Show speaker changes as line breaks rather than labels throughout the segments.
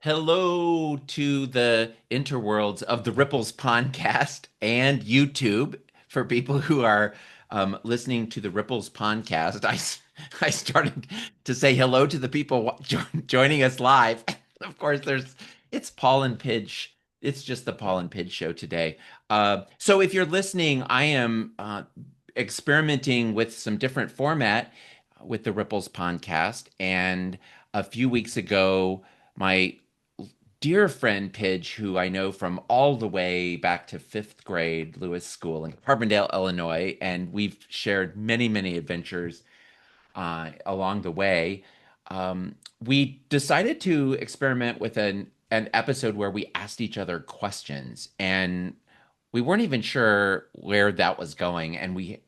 Hello to the interworlds of the Ripples podcast and YouTube for people who are listening to the Ripples podcast. I started to say hello to the people joining us live. Of course, it's Paul and Pidge. It's just the Paul and Pidge show today. So if you're listening, I am experimenting with some different format with the Ripples podcast. And a few weeks ago, my dear friend Pidge, who I know from all the way back to fifth grade Lewis School in Carbondale, Illinois, and we've shared many, many adventures along the way. We decided to experiment with an episode where we asked each other questions, and we weren't even sure where that was going, and we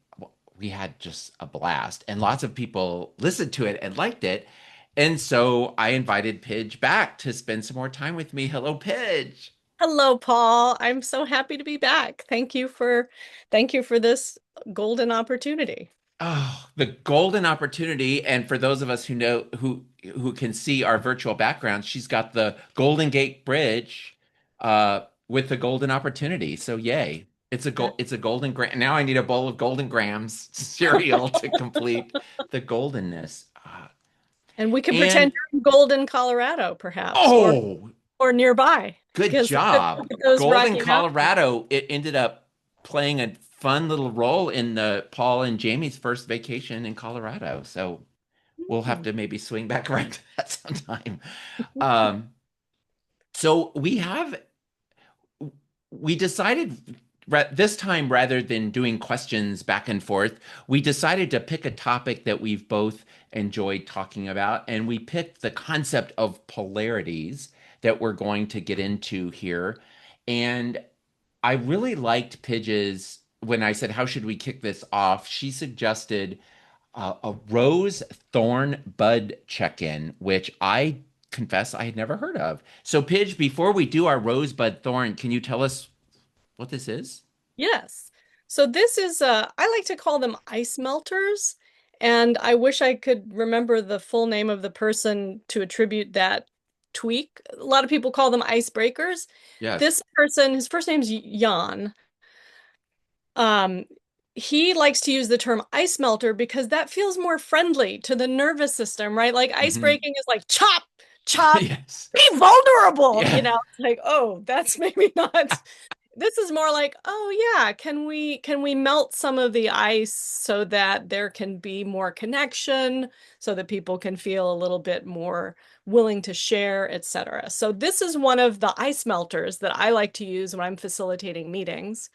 had just a blast, and lots of people listened to it and liked it. And so I invited Pidge back to spend some more time with me. Hello, Pidge.
Hello, Paul. I'm so happy to be back. Thank you for this golden opportunity.
Oh, the golden opportunity. And for those of us who know who can see our virtual background, she's got the Golden Gate Bridge with the golden opportunity. So yay. It's a golden gram. Now I need a bowl of golden grams cereal to complete the goldenness.
And we can pretend
And
you're in Golden, Colorado, perhaps, or
oh,
or nearby,
good
because look
job.
at those
Golden,
Rocky Mountains.
Colorado, it ended up playing a fun little role in the Paul and Jamie's first vacation in Colorado. So we'll have
Hmm.
to maybe swing back around to that sometime. Um, so we decided this time rather than doing questions back and forth, we decided to pick a topic that we've both enjoyed talking about, and we picked the concept of polarities that we're going to get into here. And I really liked Pidge's when I said, "How should we kick this off?" She suggested a rose thorn bud check-in, which I confess I had never heard of. So, Pidge, before we do our rosebud thorn, can you tell us what this is?
Yes. So this is I like to call them ice melters, and I wish I could remember the full name of the person to attribute that tweak. A lot of people call them icebreakers.
Yes.
This person, his first name's Jan. Um, he likes to use the term ice melter because that feels more friendly to the nervous system, right? Like ice
Hmm.
breaking is like chop, chop,
Yes.
be vulnerable,
Yeah.
It's like, oh, that's maybe not. This is more like, oh yeah, can we melt some of the ice so that there can be more connection, so that people can feel a little bit more willing to share, etc. So this is one of the ice melters that I like to use when I'm facilitating meetings,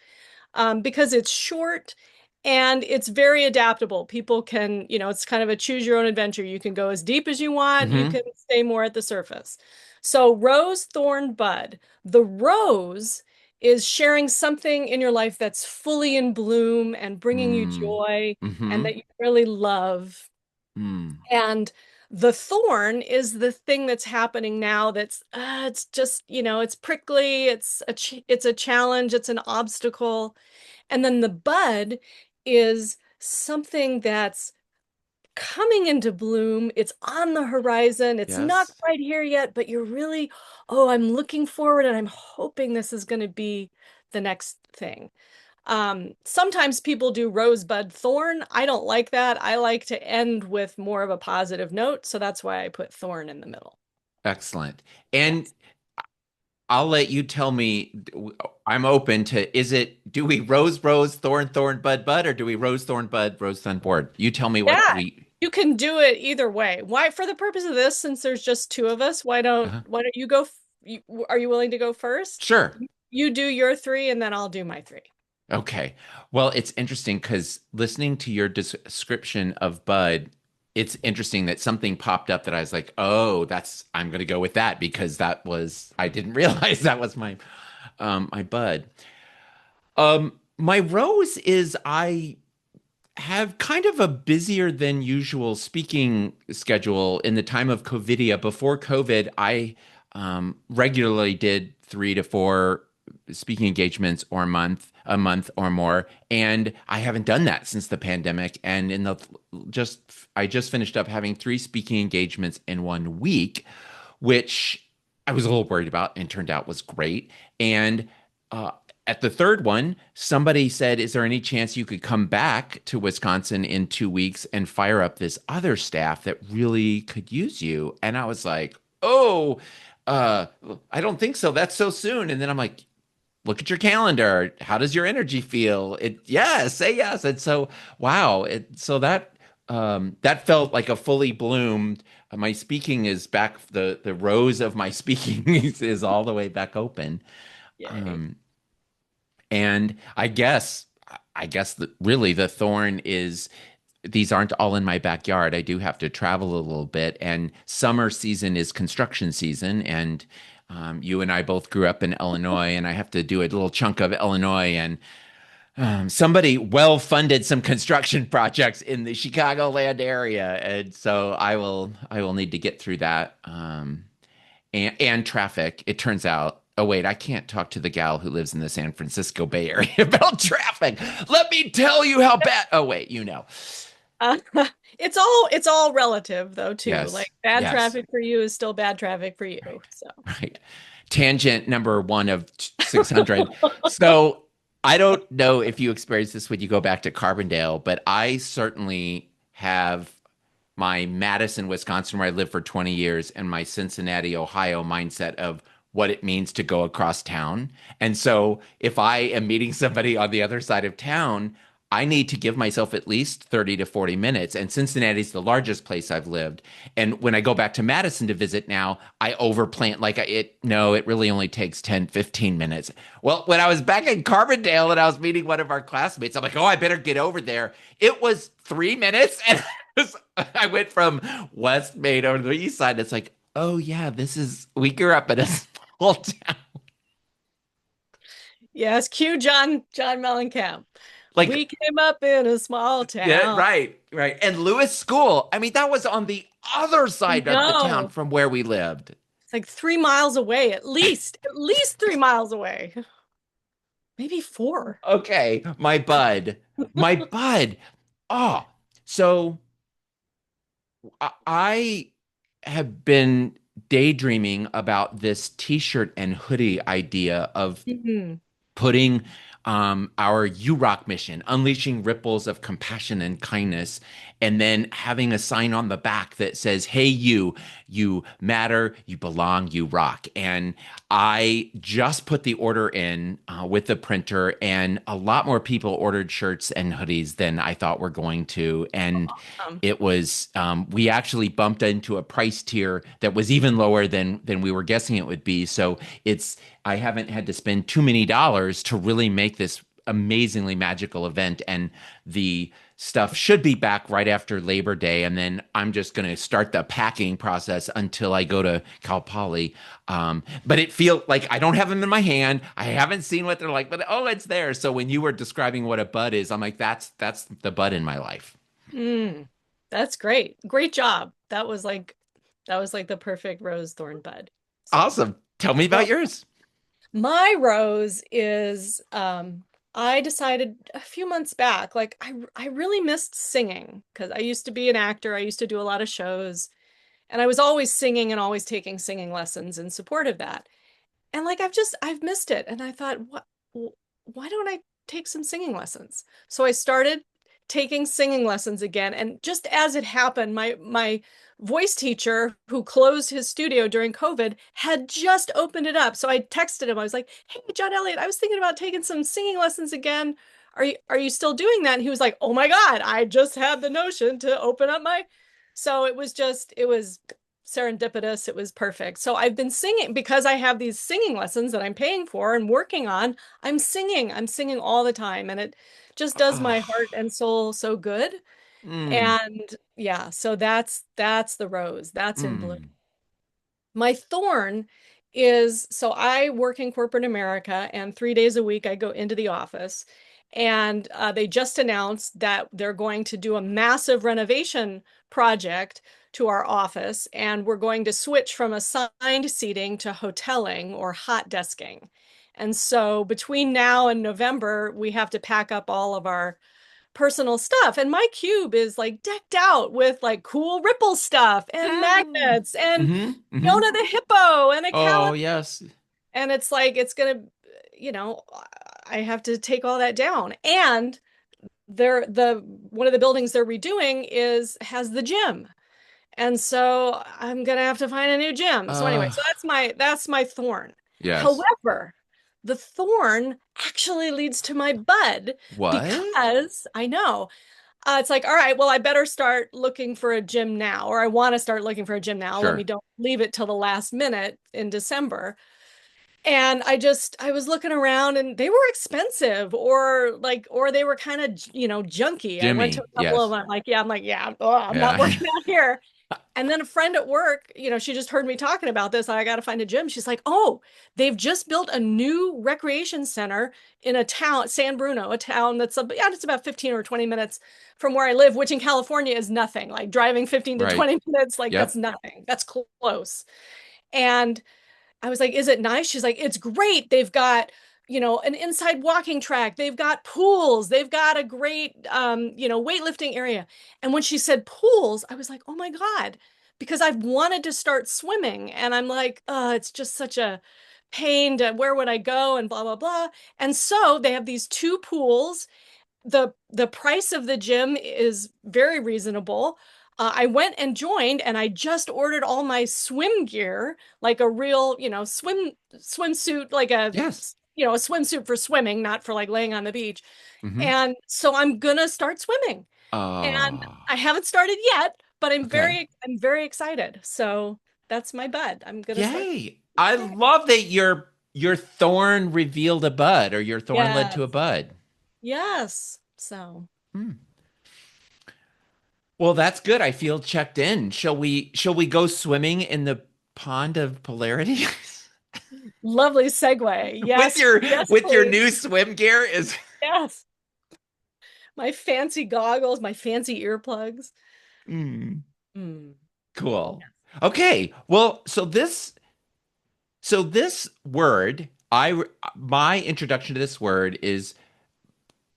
because it's short and it's very adaptable. People can, it's kind of a choose your own adventure. You can go as deep as you want, you
Hmm.
can stay more at the surface. So, rose, thorn, bud. The rose is sharing something in your life that's fully in bloom and bringing you
Mm.
joy and
Hmm.
that you really love.
Mm.
And the thorn is the thing that's happening now that's it's just, it's prickly, it's a challenge, it's an obstacle. And then the bud is something that's coming into bloom. It's on the horizon. It's not
Yes.
quite here yet, but you're really, oh, I'm looking forward and I'm hoping this is going to be the next thing. Sometimes people do rosebud thorn. I don't like that. I like to end with more of a positive note, so that's why I put thorn in the middle.
Excellent. And
Yes.
I'll let you tell me. I'm open to, do we rose, thorn, thorn, bud, bud, or do we rose, thorn, bud, rose, thorn, board? You tell me what
Yeah,
we.
you can do it either way. Why, for the purpose of this, since there's just two of us,
Uh-huh.
why don't you go? Are you willing to go first?
Sure.
You do your three, and then I'll do my three.
Okay. Well, it's interesting because listening to your description of Bud, it's interesting that something popped up that I was like, oh, I'm going to go with that because I didn't realize that was my Bud. My Rose is I have kind of a busier than usual speaking schedule in the time of COVIDia. Before COVID, I regularly did 3 to 4 speaking engagements or a month or more, and I haven't done that since the pandemic. And I just finished up having 3 speaking engagements in 1 week, which I was a little worried about and turned out was great. And uh, at the third one, somebody said, "Is there any chance you could come back to Wisconsin in 2 weeks and fire up this other staff that really could use you?" And I was like, "Oh, uh, I don't think so. That's so soon." And then I'm like, look at your calendar. How does your energy feel? Yes, say yes. And so, wow. So that felt like a fully bloomed. My speaking is back. The rose of my speaking is all the way back open.
Yay.
Um, and I guess that really the thorn is these aren't all in my backyard. I do have to travel a little bit, and summer season is construction season. And you and I both grew up in Illinois, and I have to do a little chunk of Illinois. And somebody well funded some construction projects in the Chicagoland area, and so I will need to get through that. And traffic. It turns out. Oh wait, I can't talk to the gal who lives in the San Francisco Bay Area about traffic. Let me tell you how bad. Oh wait, you know.
Uh, it's all relative though too.
Yes.
Like bad
Yes.
traffic for you is still bad traffic for you.
Right.
So
Right. Tangent number one of 600. So I don't know if you experience this when you go back to Carbondale, but I certainly have my Madison, Wisconsin, where I lived for 20 years, and my Cincinnati, Ohio mindset of what it means to go across town. And so if I am meeting somebody on the other side of town, I need to give myself at least 30 to 40 minutes. And Cincinnati's the largest place I've lived. And when I go back to Madison to visit now, I overplan no, it really only takes 10, 15 minutes. Well, when I was back in Carbondale and I was meeting one of our classmates, I'm like, oh, I better get over there. It was 3 minutes and I went from West Main over to the east side. It's like, oh yeah, we grew up in a small town.
yes, cue John Mellencamp.
Like,
We came up in a small
yeah,
town.
right, right. And Lewis School, I mean, that was on the other
I
side of the town
know.
from where we lived.
It's like 3 miles away, at least 3 miles away. Maybe four.
Okay, my bud, my bud. Oh, so I have been daydreaming about this t-shirt and hoodie idea of
Mhm.
putting our U Rock mission, unleashing ripples of compassion and kindness, and then having a sign on the back that says, "Hey, you matter, you belong, you rock." And I just put the order in with the printer, and a lot more people ordered shirts and hoodies than I thought were going to. And
Um,
we actually bumped into a price tier that was even lower than we were guessing it would be. So I haven't had to spend too many dollars to really make this amazingly magical event. And the stuff should be back right after Labor Day. And then I'm just going to start the packing process until I go to Cal Poly. But it feels like I don't have them in my hand. I haven't seen what they're like, but oh, it's there. So when you were describing what a bud is, I'm like, that's the bud in my life.
mm, that's great. Great job. That was like the perfect rose thorn bud. So,
Awesome. Tell me about
well,
yours.
my rose is I decided a few months back, like I really missed singing because I used to be an actor. I used to do a lot of shows and I was always singing and always taking singing lessons in support of that. And like I've missed it. And I thought, why don't I take some singing lessons? So I started taking singing lessons again. And just as it happened, my voice teacher who closed his studio during COVID had just opened it up. So I texted him. I was like, "Hey, John Elliott, I was thinking about taking some singing lessons again. Are you still doing that?" And he was like, "Oh my God, I just had the notion to open up my." So it was serendipitous. It was perfect. So I've been singing because I have these singing lessons that I'm paying for and working on. I'm singing all the time, and it just does my heart
Oh,
and soul so good.
mm,
And yeah, so that's the rose. That's in bloom.
mm.
My thorn is so I work in corporate America, and 3 days a week I go into the office. And they just announced that they're going to do a massive renovation project to our office, and we're going to switch from assigned seating to hoteling or hot desking. And so between now and November, we have to pack up all of our personal stuff. And my cube is like decked out with like cool ripple stuff and magnets and
Mm-hmm. Mm-hmm.
Fiona the hippo and a
Oh,
calendar.
yes.
And it's like, it's gonna, you know, I have to take all that down. And the one of the buildings they're redoing has the gym. And so I'm gonna have to find a new gym. So anyway,
Uh,
so that's my thorn.
yes.
However, the thorn actually leads to my bud
What?
because I know it's like, all right, well, I better start looking for a gym now, or I want to start looking for a gym now. Let me
Sure.
don't leave it till the last minute in December. And I was looking around and they were expensive or they were kind of, junky. I went to
Jimmy.
a couple of
Yes.
them. Yeah, oh, I'm not
Yeah.
working out here. And then a friend at work, she just heard me talking about this. I got to find a gym. She's like, oh, they've just built a new recreation center in a town, San Bruno, a town yeah, it's about 15 or 20 minutes from where I live, which in California is nothing. Like driving 15 to
Right.
20 minutes, like that's
Yep.
nothing. That's close. And I was like, is it nice? She's like, it's great. They've got, an inside walking track. They've got pools. They've got a great, weightlifting area. And when she said pools, I was like, oh my God, because I've wanted to start swimming. And I'm like, it's just such a pain to where would I go and blah, blah, blah. And so they have these two pools. The price of the gym is very reasonable. I went and joined, and I just ordered all my swim gear, like a real, swimsuit, like
Yes.
a swimsuit for swimming, not for like laying on the beach.
Mm-hmm.
And so I'm gonna start swimming, and
Oh,
I haven't started yet, but
okay.
I'm very excited. So that's my bud. I'm gonna start.
Yay. I love that your thorn revealed a bud or your thorn led to a
Yes,
bud.
yes. So
Hmm. Well, that's good. I feel checked in. Shall we go swimming in the pond of polarities?
lovely segue.
with
Yes,
your
yes,
with your new
please.
swim gear is
Yes. My fancy goggles, my fancy earplugs.
Hmm.
Mm.
Cool. Okay. Well, so this word, my introduction to this word is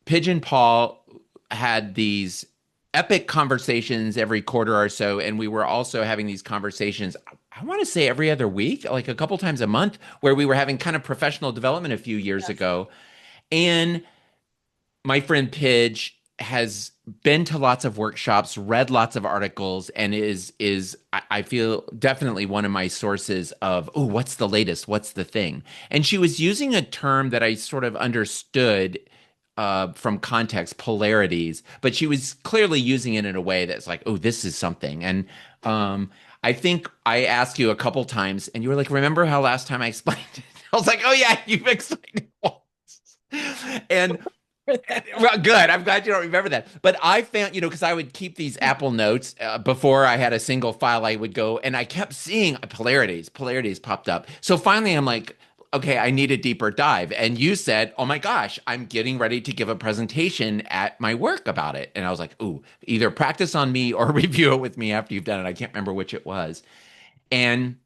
Pidge and Paul had these epic conversations every quarter or so, and we were also having these conversations. I want to say every other week, like a couple times a month, where we were having kind of professional development a few years
Yes.
ago. And my friend Pidge has been to lots of workshops, read lots of articles, and I feel definitely one of my sources of, oh, what's the latest? What's the thing? And she was using a term that I sort of understood from context, polarities, but she was clearly using it in a way that's like, oh, this is something. And um, I think I asked you a couple times, and you were like, remember how last time I explained it? I was like, oh yeah, you've explained it once. And
For that.
well, good. I'm glad you don't remember that. But I found, because I would keep these Apple notes before I had a single file, I would go and I kept seeing polarities popped up. So finally, I'm like, okay, I need a deeper dive. And you said, oh my gosh, I'm getting ready to give a presentation at my work about it. And I was like, ooh, either practice on me or review it with me after you've done it. I can't remember which it was. And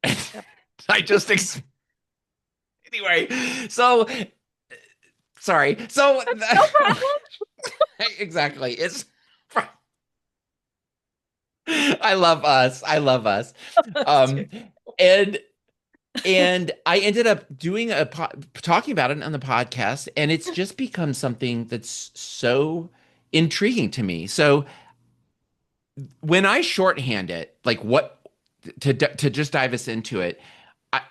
Yep.
I just, anyway, so sorry. So,
No problem.
exactly. I love us. I love us.
Us too.
Um, and I ended up doing talking about it on the podcast, and it's just become something that's so intriguing to me. So when I shorthand it, like what to just dive us into it,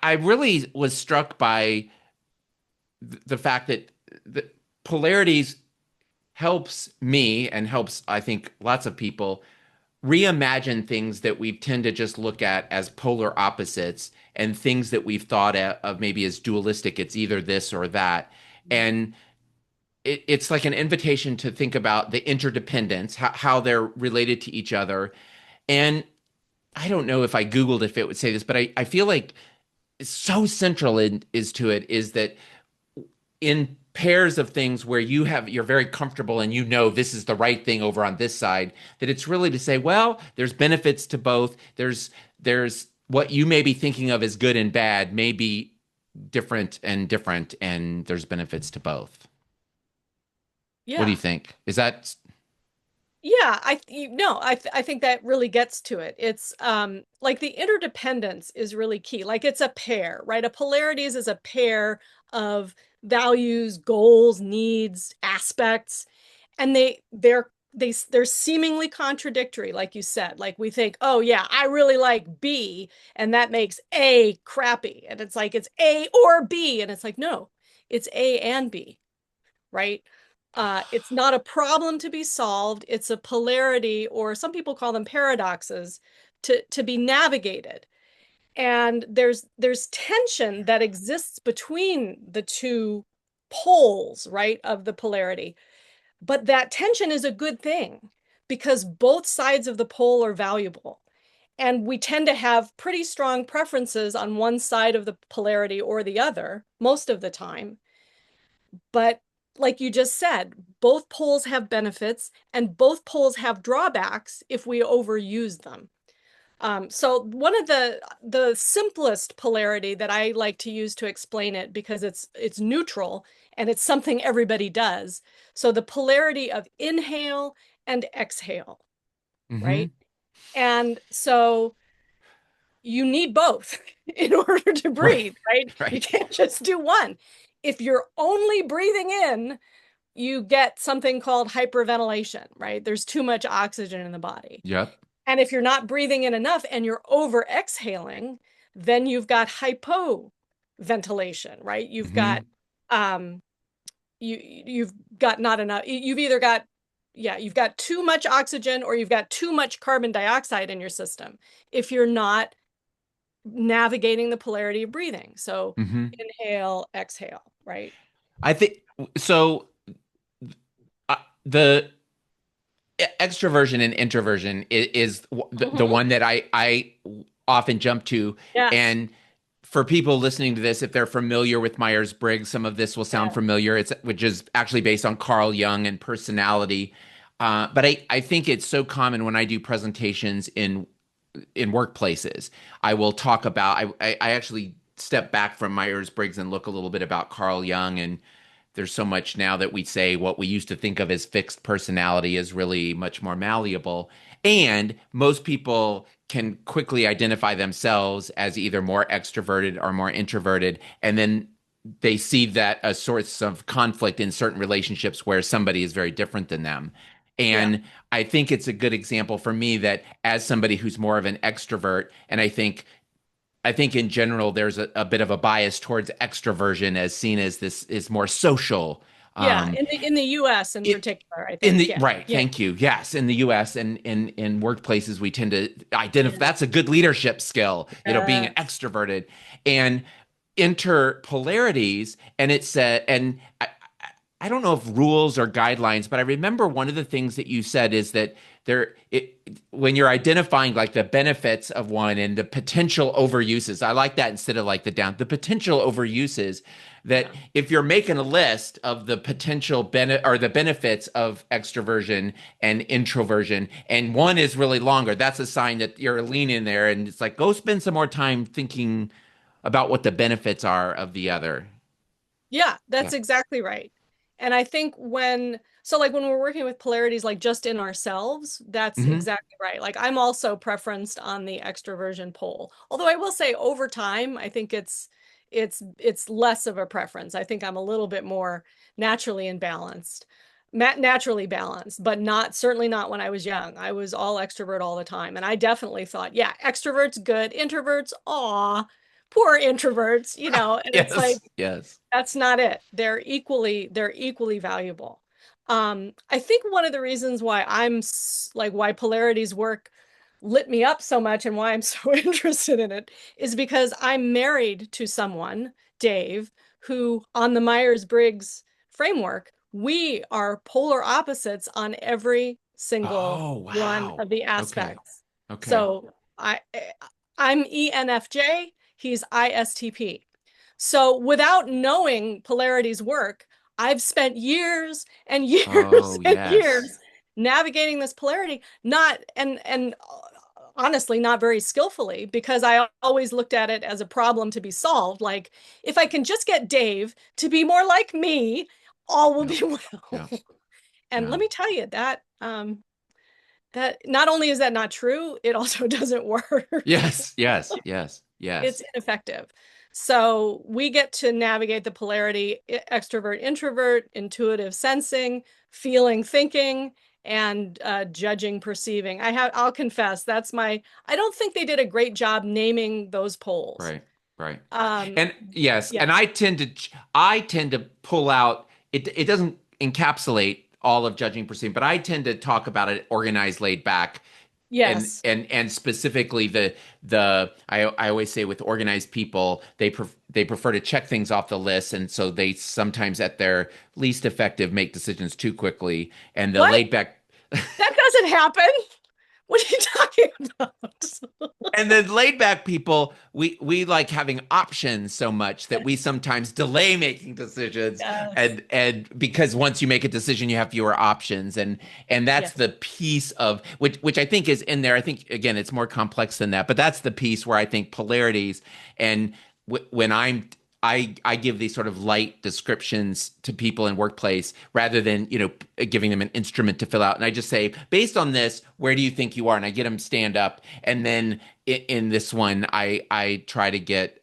I really was struck by the fact that the polarities helps me and helps, I think, lots of people reimagine things that we tend to just look at as polar opposites and things that we've thought of maybe as dualistic. It's either this or that. And it's like an invitation to think about the interdependence, how they're related to each other. And I don't know if I Googled if it would say this, but I feel like so central is to it is that in pairs of things where you're very comfortable and this is the right thing over on this side, that it's really to say, well, there's benefits to both. There's what you may be thinking of as good and bad may be different, and there's benefits to both. What do you
Yeah.
think? Is that
Yeah, no, I think that really gets to it. It's like the interdependence is really key. Like it's a pair, right? A polarities is a pair of values, goals, needs, aspects, and they're seemingly contradictory, like you said. Like we think, oh yeah, I really like B, and that makes A crappy. And it's like it's A or B, and it's like, no, it's A and B, right? It's not a problem to be solved. It's a polarity, or some people call them paradoxes, to be navigated. And there's tension that exists between the two poles, right, of the polarity. But that tension is a good thing because both sides of the pole are valuable. And we tend to have pretty strong preferences on one side of the polarity or the other most of the time. But like you just said, both poles have benefits and both poles have drawbacks if we overuse them. So one of the simplest polarity that I like to use to explain it, because it's neutral and it's something everybody does. So the polarity of inhale and exhale,
mm-hmm.
right? And so you need both in order to
Right.
breathe, right? You
Right.
can't just do one. If you're only breathing in, you get something called hyperventilation, right? There's too much oxygen in the body.
Yep.
And if you're not breathing in enough and you're over exhaling, then you've got hypoventilation, right?
Mm-hmm.
Um you've got not enough. You've either got you've got too much oxygen or you've got too much carbon dioxide in your system if you're not navigating the polarity of breathing. So
Mm-hmm.
inhale, exhale, right?
I think so. The extroversion and introversion is the
Mm-hmm.
one that I often jump to.
Yes.
And for people listening to this, if they're familiar with Myers-Briggs, some of this will sound
Yes.
familiar. It's which is actually based on Carl Jung and personality. But I think it's so common when I do presentations in workplaces. I will talk about I actually step back from Myers-Briggs and look a little bit about Carl Jung, and there's so much now that we say what we used to think of as fixed personality is really much more malleable. And most people can quickly identify themselves as either more extroverted or more introverted. And then they see that a source of conflict in certain relationships where somebody is very different than them.
Yeah.
And I think it's a good example for me that as somebody who's more of an extrovert, and I think in general there's a bit of a bias towards extroversion as seen as this is more social.
Yeah.
Um,
In the US in
it
particular, I
in
think.
the
Yeah.
right,
Yeah.
thank you. Yes, in the U.S. and in workplaces, we tend to identify
Yeah.
that's a good leadership skill. Being
Yes.
extroverted and interpolarities, and it said, and I don't know if rules or guidelines, but I remember one of the things that you said is that when you're identifying like the benefits of one and the potential overuses, I like that instead of like the potential overuses, that
Yeah.
if you're making a list of the potential benefits of extroversion and introversion, and one is really longer, that's a sign that you're leaning there, and it's like go spend some more time thinking about what the benefits are of the other.
Yeah,
Yeah.
that's exactly right. And I think so like when we're working with polarities, like just in ourselves, that's
Hmm.
exactly right. Like I'm also preferenced on the extroversion pole. Although I will say over time, I think it's less of a preference. I think I'm a little bit more naturally balanced, but not certainly not when I was young. I was all extrovert all the time. And I definitely thought, yeah, extroverts good, introverts, aw, poor introverts, and it's like
Yes. Yes.
that's not it. They're equally valuable. I think one of the reasons why like why polarities work lit me up so much and why I'm so interested in it is because I'm married to someone, Dave, who on the Myers-Briggs framework, we are polar opposites on every single
Oh,
one
wow.
of the
Okay.
aspects.
Okay.
So I'm ENFJ, he's ISTP. So without knowing polarities work, I've spent years and years
Oh,
and
yes.
years navigating this polarity, not and honestly not very skillfully because I always looked at it as a problem to be solved. Like if I can just get Dave to be more like me, all will
Yeah.
be well.
Yeah.
And
Yeah.
let me tell you that that not only is that not true, it also doesn't work.
Yes, yes, yes,
It's
yes.
ineffective. So we get to navigate the polarity extrovert, introvert, intuitive sensing, feeling, thinking, and judging, perceiving. I'll confess, I don't think they did a great job naming those poles.
Right, right.
Um,
And yes,
yeah,
and I tend to pull out it doesn't encapsulate all of judging perceiving, but I tend to talk about it organized, laid back,
yes,
and specifically I always say with organized people they prefer to check things off the list, and so they sometimes at their least effective make decisions too quickly, and the
what?
laid back
That doesn't happen. What are you talking about?
and then laid back people, we like having options so much that we sometimes delay making decisions,
Yes,
and because once you make a decision, you have fewer options, and that's
yes,
the piece of which I think is in there. I think again, it's more complex than that, but that's the piece where I think polarities and when I give these sort of light descriptions to people in workplace rather than, giving them an instrument to fill out. And I just say, based on this, where do you think you are? And I get them stand up. And then in this one, I try to get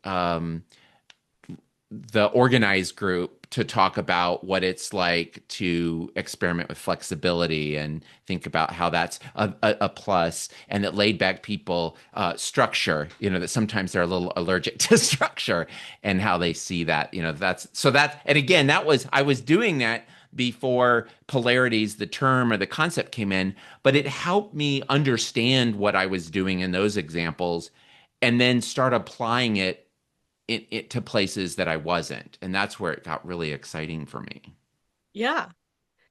the organized group to talk about what it's like to experiment with flexibility and think about how that's a plus, and that laid back people structure, that sometimes they're a little allergic to structure and how they see that, and again, I was doing that before polarities, the term or the concept came in, but it helped me understand what I was doing in those examples and then start applying it to places that I wasn't. And that's where it got really exciting for me.
yeah.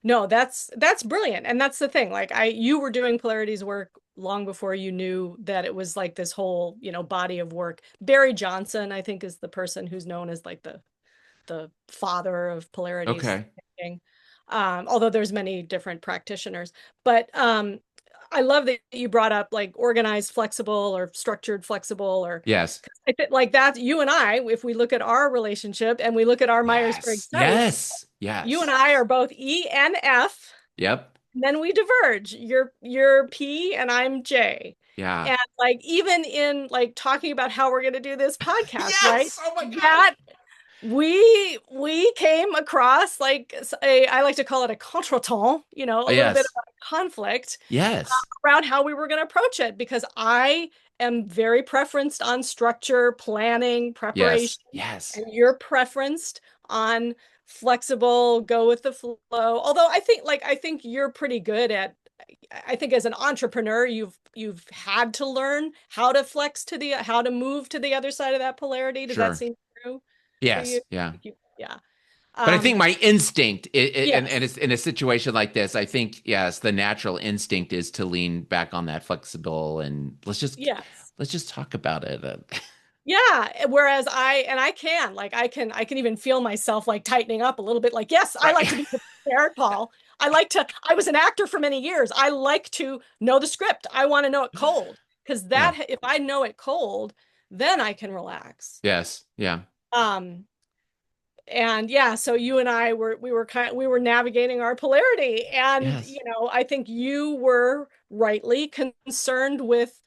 No, that's brilliant. And that's the thing. Like you were doing polarities work long before you knew that it was like this whole, body of work. Barry Johnson, I think, is the person who's known as like the father of polarities
Okay.
thinking. Although there's many different practitioners. But I love that you brought up like organized flexible or structured flexible or
Yes.
like that. You and I, if we look at our relationship and we look at our Myers-Briggs
Yes.
types,
Yes.
you and
Yes.
I are both ENF,
Yep.
and then we diverge. You're P and I'm J.
Yeah.
And like even in like talking about how we're going to do this podcast, right?
Yes. Oh my gosh.
That we came across like I like to call it a contretemps, a little bit
Yes.
of a conflict
Yes.
around how we were going to approach it because I am very preferenced on structure, planning, preparation,
Yes. Yes.
and you're preferenced on flexible, go with the flow. Although I think you're pretty good at I think as an entrepreneur you've had to learn how to how to move to the other side of that polarity. Does that
Sure.
seem true for you?
Yes. Yeah.
Yeah.
But I think
Um,
my instinct, and
yes.
it's in a situation like this, I think yes, the natural instinct is to lean back on that flexible and
Yes.
let's just talk about it.
Yeah, whereas I can even feel myself like tightening up a little bit like yes, I
Right.
like to be prepared, Paul. I was an actor for many years. I like to know the script. I want to know it cold because
Yeah.
that if I know it cold, then I can relax.
Yes. Yeah.
Um and yeah, so you and I we were navigating our polarity and
Yes.
I think you were rightly concerned with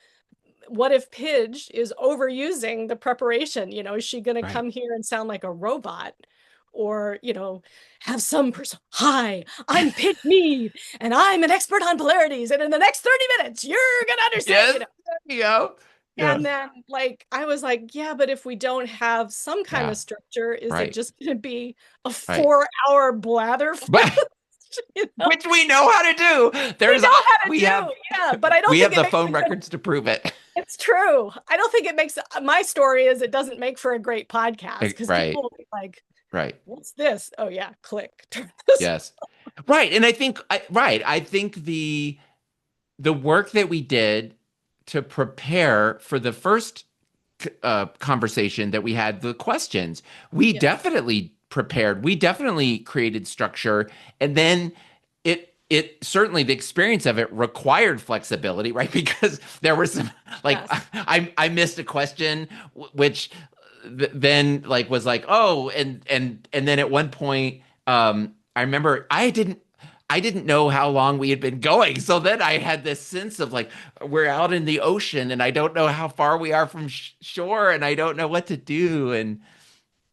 what if Pidge is overusing the preparation? Is she going to
Right.
come here and sound like a robot? Or, have some person, hi, I'm Pidge Mead, and I'm an expert on polarities. And in the next 30 minutes, you're going to understand,
Yes. There you go.
And
Yes.
then, like, I was like, yeah, but if we don't have some kind
Yeah.
of structure, is it
Right.
just going to be a
Right.
4-hour blather
But
fest? You know,
which we know how to do.
we
There's
know how to
we have
do, yeah, but I don't
we
think
have
it
the
makes
phone
a good.
records to prove it.
It's true. I don't think it makes my story is it doesn't make for a great podcast because
Right.
people will be like,
Right.
what's this? Oh yeah, click. Turn this.
Yes. Right. And I think the work that we did to prepare for the first conversation that we had, the questions, we
Yes.
definitely prepared. We definitely created structure, and then it certainly the experience of it required flexibility, right? Because there were some like
Yes.
I missed a question, which then was like, oh, and then at one point, I remember I didn't. I didn't know how long we had been going. So then I had this sense of like, we're out in the ocean and I don't know how far we are from shore and I don't know what to do. And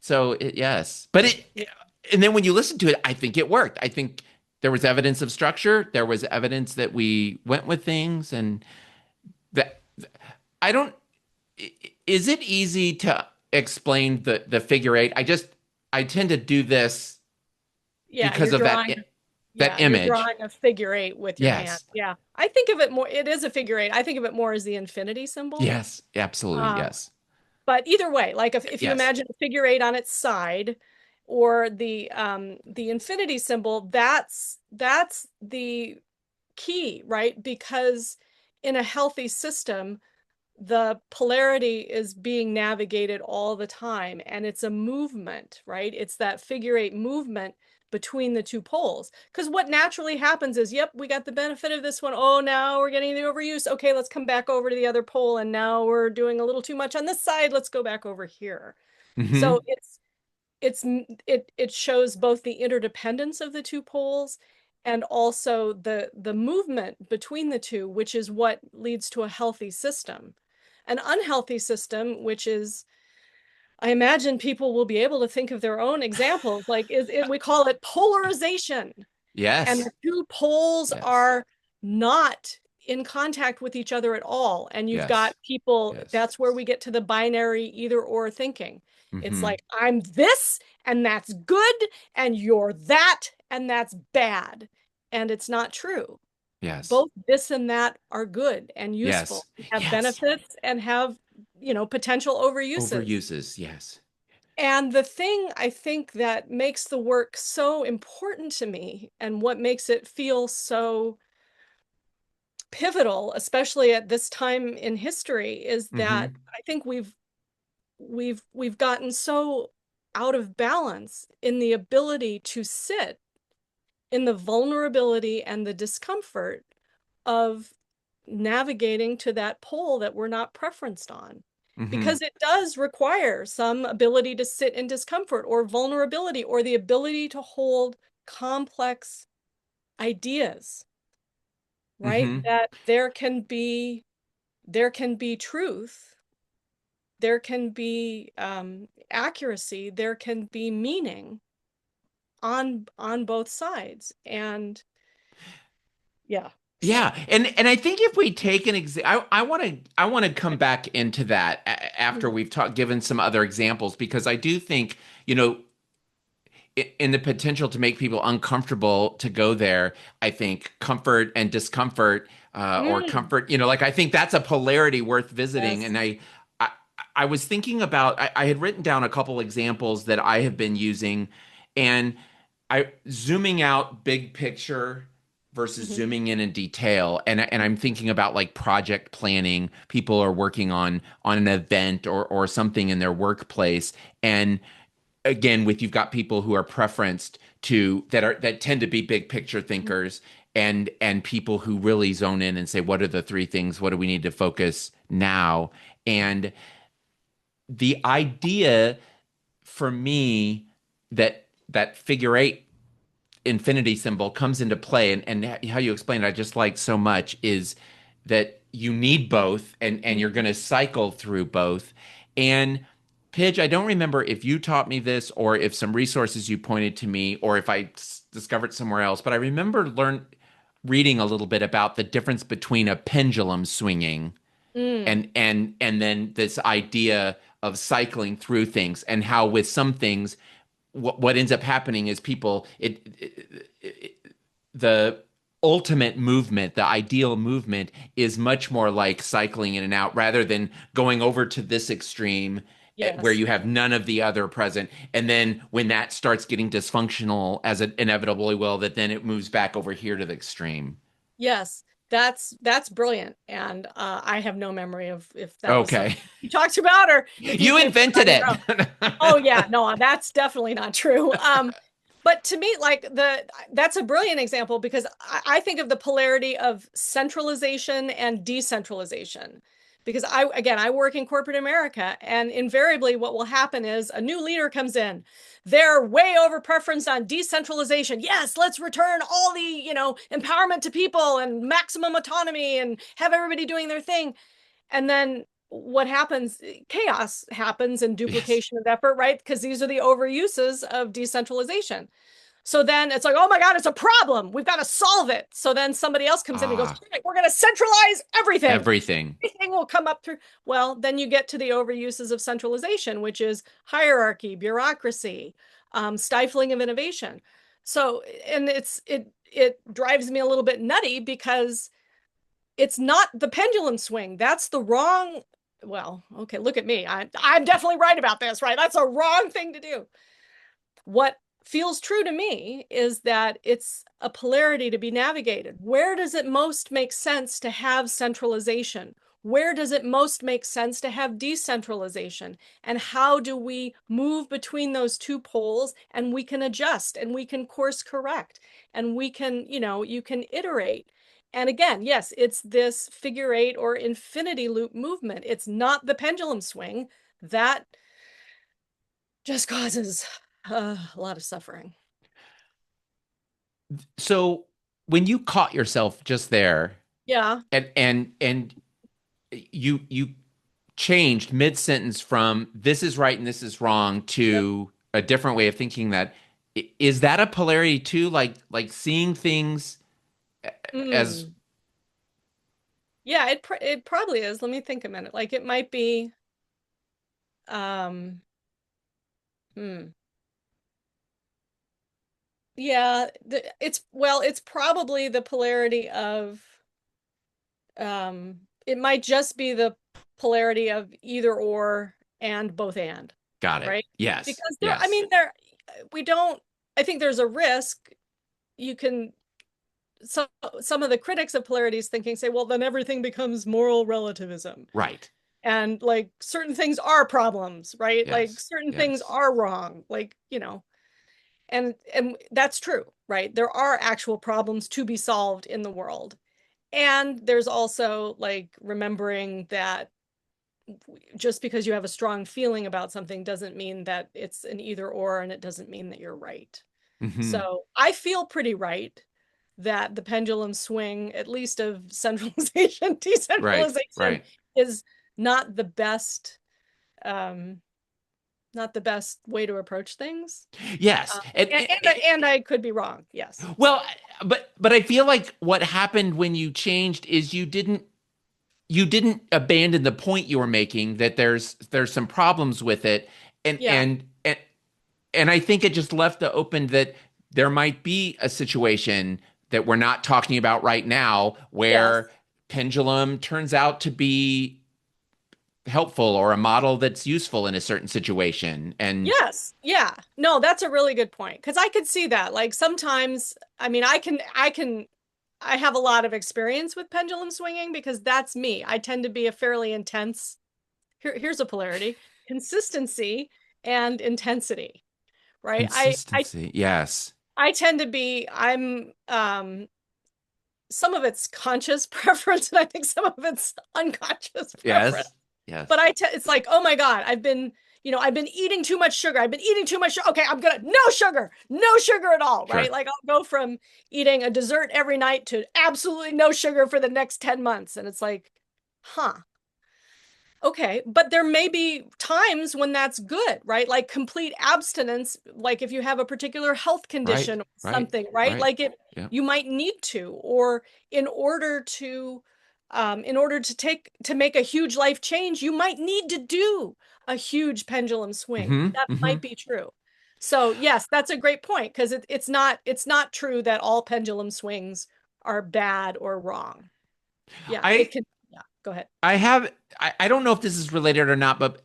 so, yes.
Yeah,
And then when you listen to it, I think it worked. I think there was evidence of structure. There was evidence that we went with things and that I don't, is it easy to explain the figure eight? I tend to do this
yeah,
because of that
you're
image.
drawing a figure eight with your hand.
Yes.
Yeah. I think of it more, it is a figure eight. I think of it more as the infinity symbol.
Yes. Absolutely.
Um,
Yes.
but either way, like if you
Yes.
imagine a figure eight on its side or the infinity symbol, that's the key, right? Because in a healthy system, the polarity is being navigated all the time and it's a movement, right? It's that figure eight movement between the two poles. Because what naturally happens is, yep, we got the benefit of this one. Oh, now we're getting the overuse. Okay, let's come back over to the other pole. And now we're doing a little too much on this side. Let's go back over here. So
Hmm.
it shows both the interdependence of the two poles and also the movement between the two, which is what leads to a healthy system. An unhealthy system, which is, I imagine people will be able to think of their own examples, like is it, we call it polarization, and
Yes.
the two poles
Yes.
are not in contact with each other at all. And you've got
Yes.
people,
Yes.
that's where we get to the binary either or thinking. It's
Hmm.
like, I'm this and that's good, and you're that and that's bad. And it's not true.
Yes.
Both this and that are good and
Yes.
useful, have
Yes.
benefits and have, potential overuses.
Overuses. Yes.
And the thing I think that makes the work so important to me and what makes it feel so pivotal, especially at this time in history, is that
Hmm.
I think we've gotten so out of balance in the ability to sit in the vulnerability and the discomfort of navigating to that pole that we're not preferenced on.
Hmm.
Because it does require some ability to sit in discomfort or vulnerability or the ability to hold complex ideas, right?
Hmm.
That there can be truth, there can be accuracy, there can be meaning on both sides. And yeah, so.
Yeah, and I think if we take an example, I want to come back into that after we've talked, given some other examples, because I do think, you know, in the potential to make people uncomfortable to go there, I think comfort and discomfort, or
Mm,
comfort, like I think that's a polarity worth visiting.
yes.
And I, I was thinking about, I had written down a couple examples that I have been using, and I zooming out big picture versus
Mhm.
zooming in detail, and I'm thinking about like project planning. People are working on an event or something in their workplace, and again with you've got people who are preferenced to that tend to be big picture thinkers and people who really zone in and say what are the three things, what do we need to focus now, and the idea for me that figure eight infinity symbol comes into play, and how you explain it I just like so much is that you need both and you're going to cycle through both. And Pidge, I don't remember if you taught me this or if some resources you pointed to me or if I discovered somewhere else, but I remember reading a little bit about the difference between a pendulum swinging
Mm,
and then this idea of cycling through things, and how with some things what ends up happening is people the ultimate movement, the ideal movement is much more like cycling in and out rather than going over to this extreme, where
yes.
you have none of the other present. And then when that starts getting dysfunctional, as it inevitably will, that then it moves back over here to the extreme.
Yes, that's brilliant. And I have no memory of if that was something
Okay.
you talked about or if you
You
came up
invented
on your
it.
own. Oh yeah, no, that's definitely not true. But to me, like that's a brilliant example because I think of the polarity of centralization and decentralization. because I work in corporate America, and invariably what will happen is a new leader comes in. They're way over preferenced on decentralization. Yes, let's return all the, empowerment to people and maximum autonomy and have everybody doing their thing. And then what happens? Chaos happens and
Yes.
duplication of effort, right? Because these are the overuses of decentralization. So then it's like, oh my God, it's a problem. We've got to solve it. So then somebody else comes in and goes,
Ah,
all right, we're going to centralize everything.
everything.
Everything will come up through. Well, then you get to the overuses of centralization, which is hierarchy, bureaucracy, stifling of innovation. So, and it drives me a little bit nutty because it's not the pendulum swing. That's the wrong. Well, okay, look at me. I'm definitely right about this, right? That's a wrong thing to do. What feels true to me is that it's a polarity to be navigated. Where does it most make sense to have centralization? Where does it most make sense to have decentralization? And how do we move between those two poles, and we can adjust and we can course correct and we can, you can iterate. And again, yes, it's this figure eight or infinity loop movement. It's not the pendulum swing that just causes a lot of suffering.
So when you caught yourself just there
Yeah.
and you changed mid-sentence from this is right and this is wrong
Yep.
to a different way of thinking, that is that a polarity too? Like seeing things as
Mm. Yeah, it probably is. Let me think a minute. Like it might be um hmm. Yeah, it's probably the polarity of it might just be the polarity of either or and both and,
got it.
right?
Yes.
Because I
Yes.
mean we don't I think there's a risk you can so some of the critics of polarities thinking say, well, then everything becomes moral relativism.
Right.
And like certain things are problems, right? Like
Yes.
certain things
Yes.
are wrong. Like, and that's true, right? There are actual problems to be solved in the world. And there's also like remembering that just because you have a strong feeling about something doesn't mean that it's an either or, and it doesn't mean that you're right.
Hmm.
So I feel pretty right that the pendulum swing, at least of centralization,
Right.
decentralization,
Right.
is not the best, um, not the best way to approach things.
Yes.
And I could be wrong. Yes. So
Well, but I feel like what happened when you changed is you didn't abandon the point you were making, that there's some problems with it, and
yeah.
and and and I think it just left the open that there might be a situation that we're not talking about right now
Yes.
where pendulum turns out to be helpful or a model that's useful in a certain situation. And
Yes. Yeah. No, that's a really good point. Because I could see that. Like sometimes, I mean, I have a lot of experience with pendulum swinging because that's me. I tend to be a fairly intense, here's a polarity, consistency and intensity, right?
consistency, yes.
I tend to be, some of it's conscious preference and I think some of it's unconscious preference.
Yes. Yes.
But it's like, oh my God, I've been eating too much sugar. I've been eating too much sugar. Okay, no sugar at all, right?
Sure.
Like I'll go from eating a dessert every night to absolutely no sugar for the next 10 months. And it's like, huh, okay, but there may be times when that's good, right? Like complete abstinence, like if you have a particular health
Right.
condition or
Right.
something, right?
Right.
Like it
Yeah.
you might need to, or in order to to make a huge life change, you might need to do a huge pendulum swing.
Hmm.
That
Hmm.
might be true. So yes, that's a great point because it's not true that all pendulum swings are bad or wrong. Yeah, it
I
can. Yeah, go ahead.
I have I don't know if this is related or not, but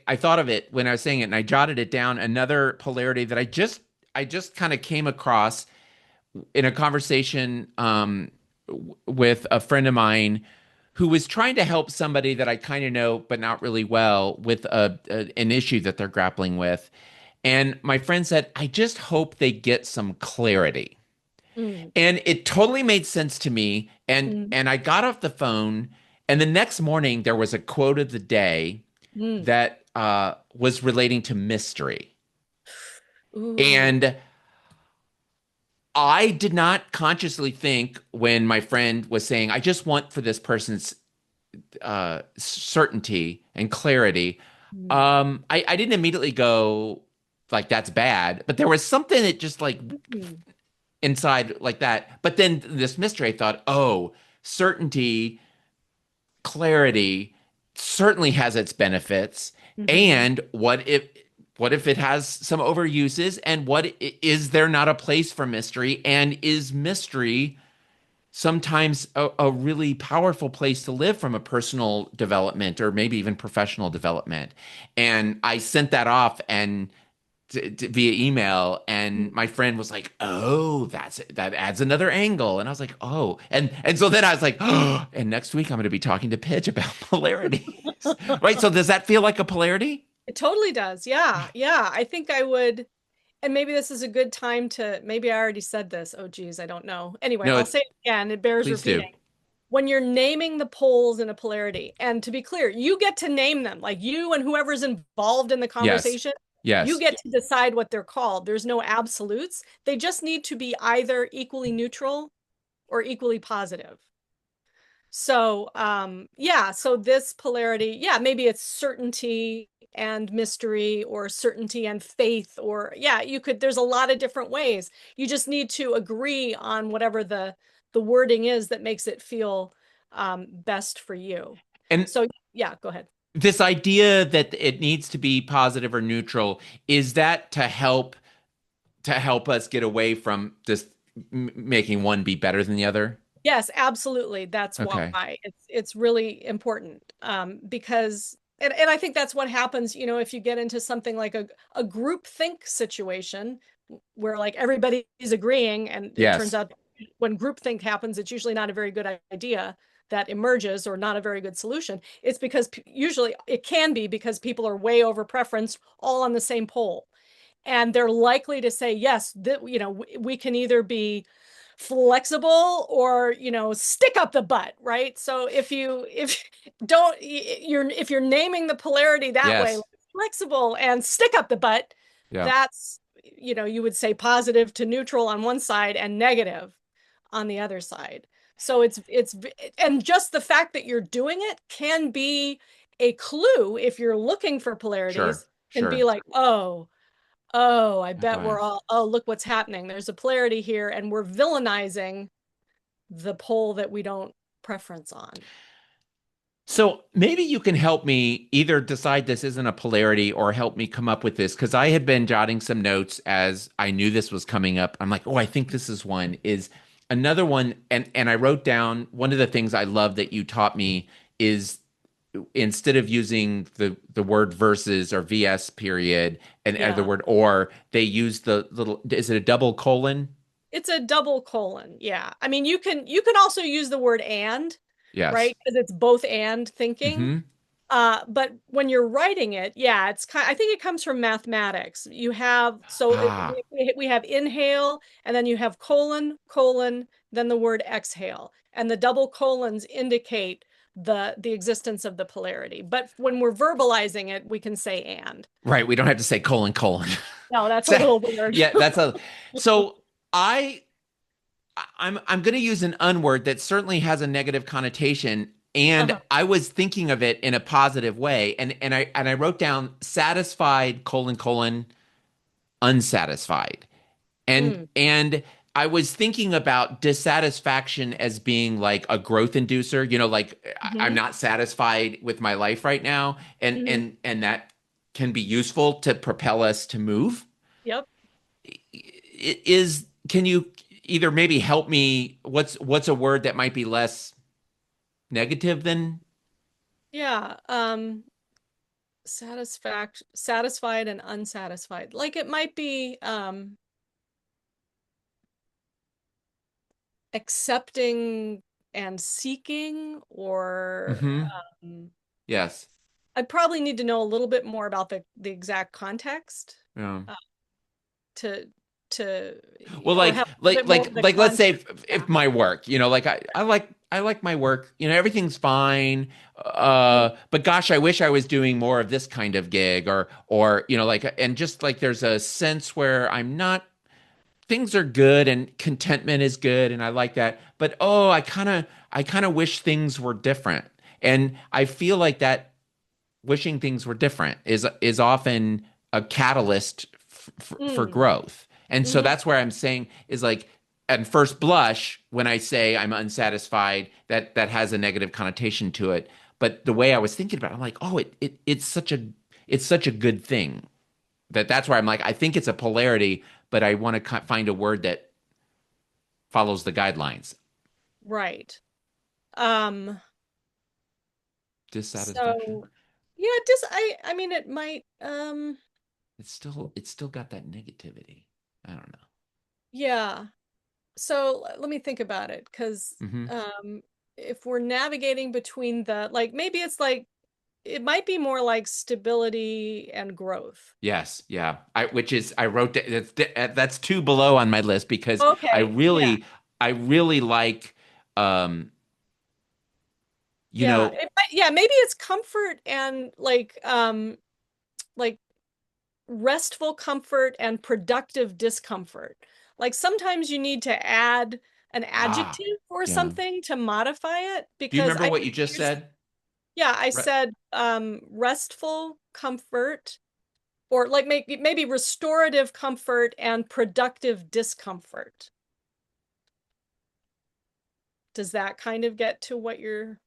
I thought of it when I was saying it and I jotted it down. Another polarity that I just kind of came across in a conversation with a friend of mine who was trying to help somebody that I kind of know but not really well with an issue that they're grappling with. And my friend said, I just hope they get some clarity.
Mm,
And it totally made sense to me. And
mm,
and I got off the phone And the next morning, there was a quote of the day
Mm.
that was relating to mystery.
Ooh.
And I did not consciously think when my friend was saying, I just want for this person's certainty and clarity.
Mm.
I didn't immediately go like that's bad, but there was something that just like
Mm.
inside like that. But then this mystery, I thought, oh, certainty, clarity certainly has its benefits.
Mhm.
And what if it has some overuses? And is there not a place for mystery? And is mystery sometimes a really powerful place to live from a personal development or maybe even professional development? And I sent that off and via email, and my friend was like, "Oh, that adds another angle." And I was like, "Oh," and so then I was like, "Oh," and next week I'm going to be talking to Pidge about polarities, right? So does that feel like a polarity?
It totally does. Yeah. Yeah. I think I would, and maybe this is a good time to, maybe I already said this. Oh, geez, I don't know. Anyway,
No,
I'll say it again. It bears
please do.
repeating. When you're naming the poles in a polarity, and to be clear, you get to name them, like you and whoever's involved in the
Yes,
conversation, you
yes.
get to decide what they're called. There's no absolutes. They just need to be either equally neutral or equally positive. So, yeah, so this polarity, yeah, maybe it's certainty and mystery or certainty and faith, or yeah, you could, there's a lot of different ways. You just need to agree on whatever the wording is that makes it feel best for you.
And
So, yeah, go ahead.
this idea that it needs to be positive or neutral, is that to help us get away from just making one be better than the other?
Yes, absolutely. That's why
Okay.
it's really important because and I think that's what happens, if you get into something like a group think situation where like everybody is agreeing, and it turns
Yes.
out when groupthink happens, it's usually not a very good idea that emerges, or not a very good solution. It's because usually it can be because people are way over preference all on the same pole, and they're likely to say yes, that we can either be flexible or stick up the butt, right? So if don't you're if you're naming the polarity that way, like
Yes.
flexible and stick up the butt,
Yeah.
that's you would say positive to neutral on one side and negative on the other side. So it's and just the fact that you're doing it can be a clue. If you're looking for
Sure.
polarities, can be
Sure.
like, oh, I
Go
bet we're
ahead.
all, oh, look what's happening. There's a polarity here, and we're villainizing the pole that we don't preference on.
So maybe you can help me either decide this isn't a polarity or help me come up with this, because I had been jotting some notes as I knew this was coming up. I'm like, oh, I think this is one. Is another one, and I wrote down one of the things I love that you taught me is instead of using the word versus or vs period and the
Yeah.
word or, they use the little, is it a double colon?
It's a double colon. Yeah. I mean, you can also use the word and,
Yes.
right? Because it's both and thinking.
Mm-hmm.
But when you're writing it, yeah, I think it comes from mathematics. You have, so
Ah,
we have inhale, and then you have colon, colon, then the word exhale. And the double colons indicate the existence of the polarity. But when we're verbalizing it, we can say and.
right. We don't have to say colon colon.
No, that's a
So,
little weird.
yeah, that's a so I I'm going to use an unword that certainly has a negative connotation, and
Uh-huh.
I was thinking of it in a positive way, and I wrote down satisfied colon colon unsatisfied, and
Mm.
and I was thinking about dissatisfaction as being like a growth inducer, like I'm
Hmm.
not satisfied with my life right now, and
Hmm.
and that can be useful to propel us to move.
Yep.
Can you either maybe help me, what's a word that might be less negative than?
Yeah. Satisfied and unsatisfied. Like it might be accepting and seeking, or
Hmm.
um,
Yes.
I probably need to know a little bit more about the exact context
Yeah.
uh, to to
Well,
or
like
have a little
like
bit more
like
of the
like let's say
context.
if
Yeah.
my work, like I I like my work. Everything's fine.
Mm,
But gosh, I wish I was doing more of this kind of gig or like, and just like there's a sense where I'm not, things are good and contentment is good and I like that. But oh, I kind of wish things were different. And I feel like that wishing things were different is often a catalyst for
mm,
growth. And so
mhm.
that's where I'm saying is like at first blush when I say I'm unsatisfied, that has a negative connotation to it. But the way I was thinking about it, I'm like, oh, it's such a good thing that's where I'm like, I think it's a polarity, but I want to find a word that follows the guidelines.
Right. Um,
Dissatisfaction.
so yeah, I mean it might
It's still got that negativity. I don't
yeah. So let me think about it because
know.
if we're navigating between the like maybe it's like it might be more like stability and growth.
Yes, yeah. I wrote that's two below on my list because I
Okay. Yeah.
really I really like um you
Yeah.
know
It might, yeah, maybe it's comfort and like restful comfort and productive discomfort. Like sometimes you need to add an
ah
adjective or
yeah.
something to modify it
Do you
because
remember
I
what
think
you just said?
yeah, I
Re-
said restful comfort or like maybe restorative comfort and productive discomfort. Does that kind of get to what you're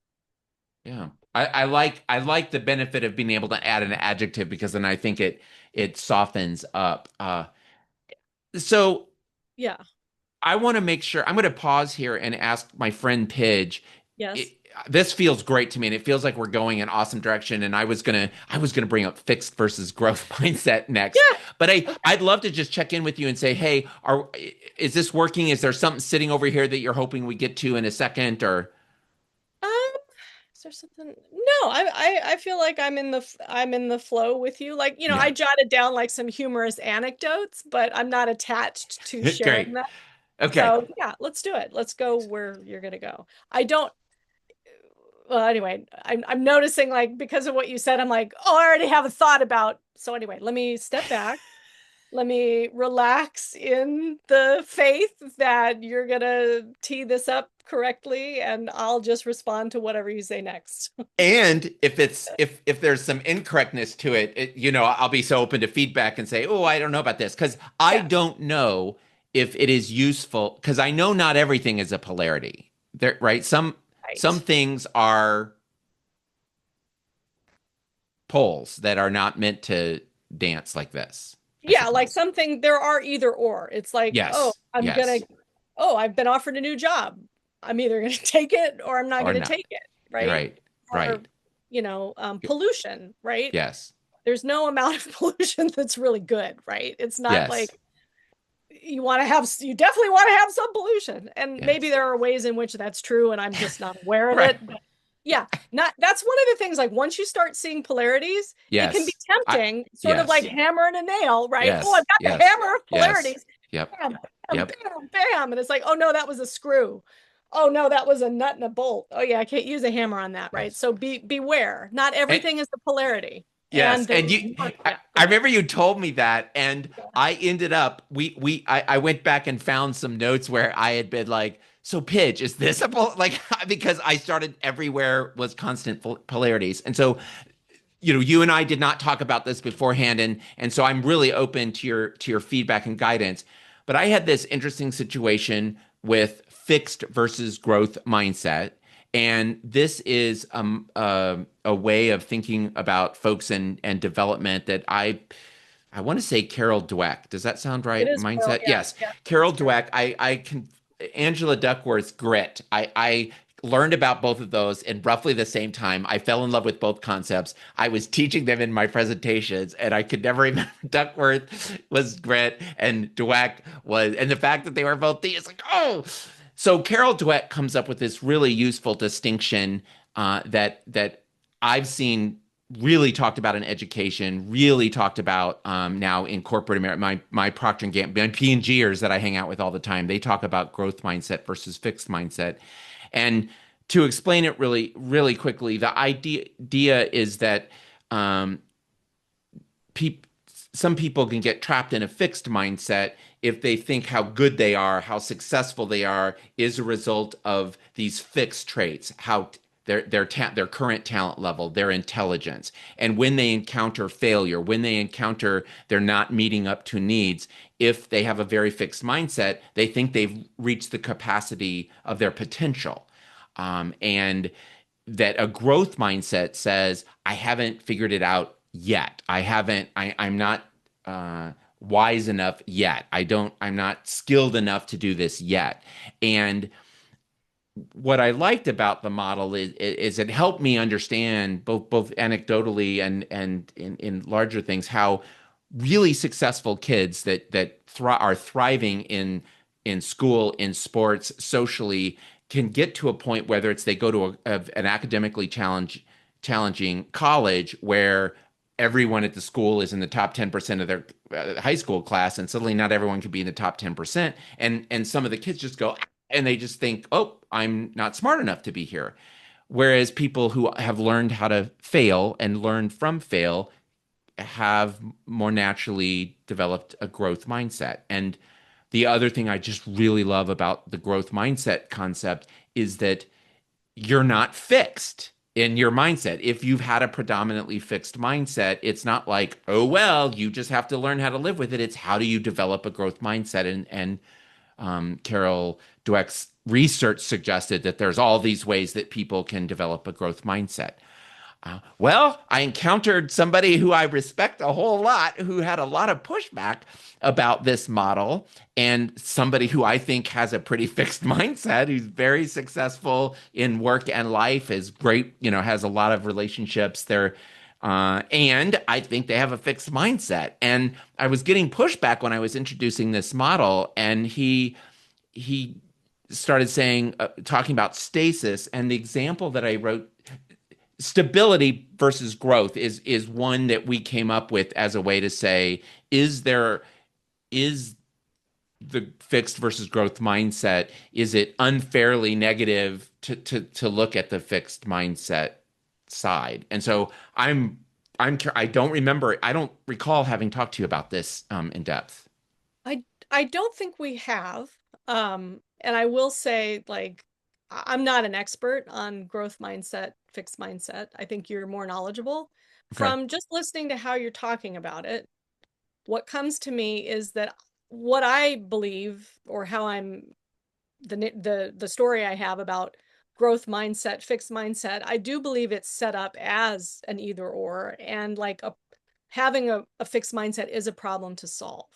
Yeah. I like the benefit of being able to add an adjective because then I think it softens up. So
yeah,
I want to make sure I'm going to pause here and ask my friend Pidge.
yes.
It, this feels great to me, and it feels like we're going in awesome direction. And I was gonna bring up fixed versus growth mindset next,
Yeah.
but
Okay.
I'd love to just check in with you and say, hey, is this working? Is there something sitting over here that you're hoping we get to in a second? Or
Um, is there something? No, I feel like I'm in the flow with you. Like, I
yeah,
jotted down like some humorous anecdotes, but I'm not attached to sharing
great,
them.
okay.
So yeah, let's do it. Let's go where you're gonna go. I don't well, anyway, I'm noticing like because of what you said, I'm like, oh, I already have a thought about. So anyway, let me step back. Let me relax in the faith that you're gonna tee this up correctly, and I'll just respond to whatever you say next.
And if there's some incorrectness to I'll be so open to feedback and say, "Oh, I don't know about this," because I
Yes,
don't know if it is useful because I know not everything is a polarity. There, right? Some
right.
things are poles that are not meant to dance like this, I
Yeah, like
suppose.
something there are either or. It's like, oh,
Yes, yes,
I've been offered a new job. I'm either gonna take it or I'm not
or
gonna
not.
take it,
You're
right?
right,
Or,
right.
pollution, right?
Yes,
There's no amount of pollution that's really good, right? It's not
yes,
like you definitely want to have some pollution. And maybe
yes.
there are ways in which that's true and I'm just not aware of
Right.
it. But yeah, not that's one of the things like once you start seeing polarities, it can be
Yes.
tempting, sort of like
Yes.
hammering a nail, right? Oh,
Yes.
I've got the
Yes.
hammer of
Yes.
polarities.
Yep.
Bam, bam,
Yep.
bam, bam. And it's like, oh no, that was a screw. Oh no, that was a nut and a bolt. Oh yeah, I can't use a hammer on that, right?
Yes.
So beware. Not
And
everything is a polarity.
yes,
And there's
and
yeah, go
I
ahead.
remember you told me that, and I ended up I went back and found some notes where I had been like, so Pidge, is this like because I started everywhere was constant polarities, and so you and I did not talk about this beforehand, and so I'm really open to your feedback and guidance. But I had this interesting situation with fixed versus growth mindset, and this is a way of thinking about folks and development that I want to say Carol Dweck. Does that sound
It
right?
is Carol.
Mindset?
Yeah,
Yes.
yeah,
Carol
it's Carol.
Dweck. I can Angela Duckworth's Grit. I learned about both of those in roughly the same time. I fell in love with both concepts. I was teaching them in my presentations, and I could never remember Duckworth was Grit and Dweck was, and the fact that they were both theists, like, oh. So Carol Dweck comes up with this really useful distinction that I've seen really talked about in education, really talked about now in corporate America. My Procter and Gamble, my P&Gers that I hang out with all the time, they talk about growth mindset versus fixed mindset. And to explain it really quickly, the idea is that um, peop some people can get trapped in a fixed mindset if they think how good they are, how successful they are, is a result of these fixed traits, how their current talent level, their intelligence. And when they encounter failure, when they encounter they're not meeting up to needs, if they have a very fixed mindset, they think they've reached the capacity of their potential. And that a growth mindset says, I haven't figured it out yet. I'm not wise enough yet. I'm not skilled enough to do this yet. And what I liked about the model is it helped me understand both anecdotally and in larger things how really successful kids are thriving in school, in sports, socially, can get to a point, whether it's they go to an academically challenging college where everyone at the school is in the top 10% of their high school class, and suddenly not everyone can be in the top 10%. And some of the kids just go, and they just think, oh, I'm not smart enough to be here. Whereas people who have learned how to fail and learn from fail have more naturally developed a growth mindset. And the other thing I just really love about the growth mindset concept is that you're not fixed in your mindset. If you've had a predominantly fixed mindset, it's not like, oh, well, you just have to learn how to live with it. It's how do you develop a growth mindset? And Carol Dweck's research suggested that there's all these ways that people can develop a growth mindset. Well, I encountered somebody who I respect a whole lot who had a lot of pushback about this model, and somebody who I think has a pretty fixed mindset, who's very successful in work and life, is great, has a lot of relationships there. And I think they have a fixed mindset. And I was getting pushback when I was introducing this model, and he started talking about stasis, and the example that I wrote, stability versus growth, is one that we came up with as a way to say, is the fixed versus growth mindset, is it unfairly negative to look at the fixed mindset side? And so I don't recall having talked to you about this in depth.
I don't think we have. And I will say, like, I'm not an expert on growth mindset, fixed mindset. I think you're more knowledgeable.
Okay.
From just listening to how you're talking about it, what comes to me is that what I believe, or how I'm the story I have about growth mindset, fixed mindset, I do believe it's set up as an either or, and like having a fixed mindset is a problem to solve,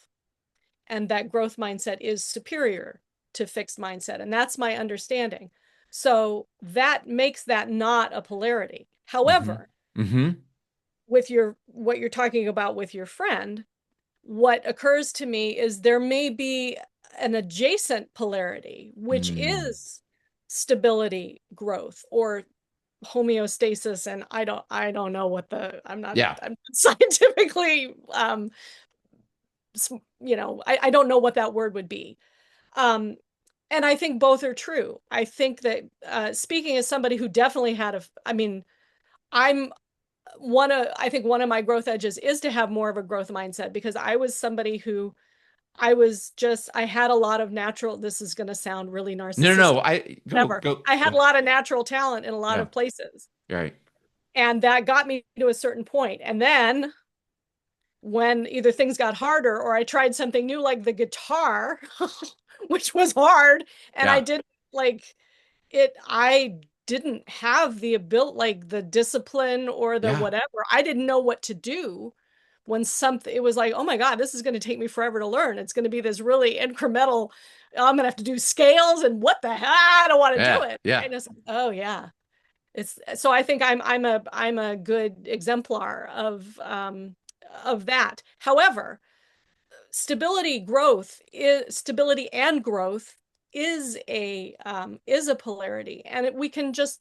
and that growth mindset is superior to fixed mindset. And that's my understanding. So that makes that not a polarity.
Mm-hmm.
However,
Mm-hmm.
with what you're talking about with your friend, what occurs to me is there may be an adjacent polarity, which
Mm.
is stability growth, or homeostasis. And I don't know what
Yeah.
I'm not scientifically I don't know what that word would be. Um, and I think both are true. I think that speaking as somebody who definitely I mean, I'm I think one of my growth edges is to have more of a growth mindset, because I was somebody who I had a lot of natural, this is going to sound really
No, no, no.
narcissistic,
I go,
whatever.
go,
I had
go.
a lot of natural talent in a lot
Yeah.
of places.
Right.
And that got me to a certain point. And then when either things got harder or I tried something new, like the guitar, which was hard, and I
Yeah.
didn't like I didn't have the ability, like the discipline or the
Yeah.
whatever. I didn't know what to do when something, it was like, oh my God, this is going to take me forever to learn. It's going to be this really incremental, I'm going to have to do scales and what the hell, I don't want to do
Yeah.
it.
Yeah.
And it's like, oh yeah. It's so I think I'm a good exemplar of that. However, stability and growth is a polarity, and we can just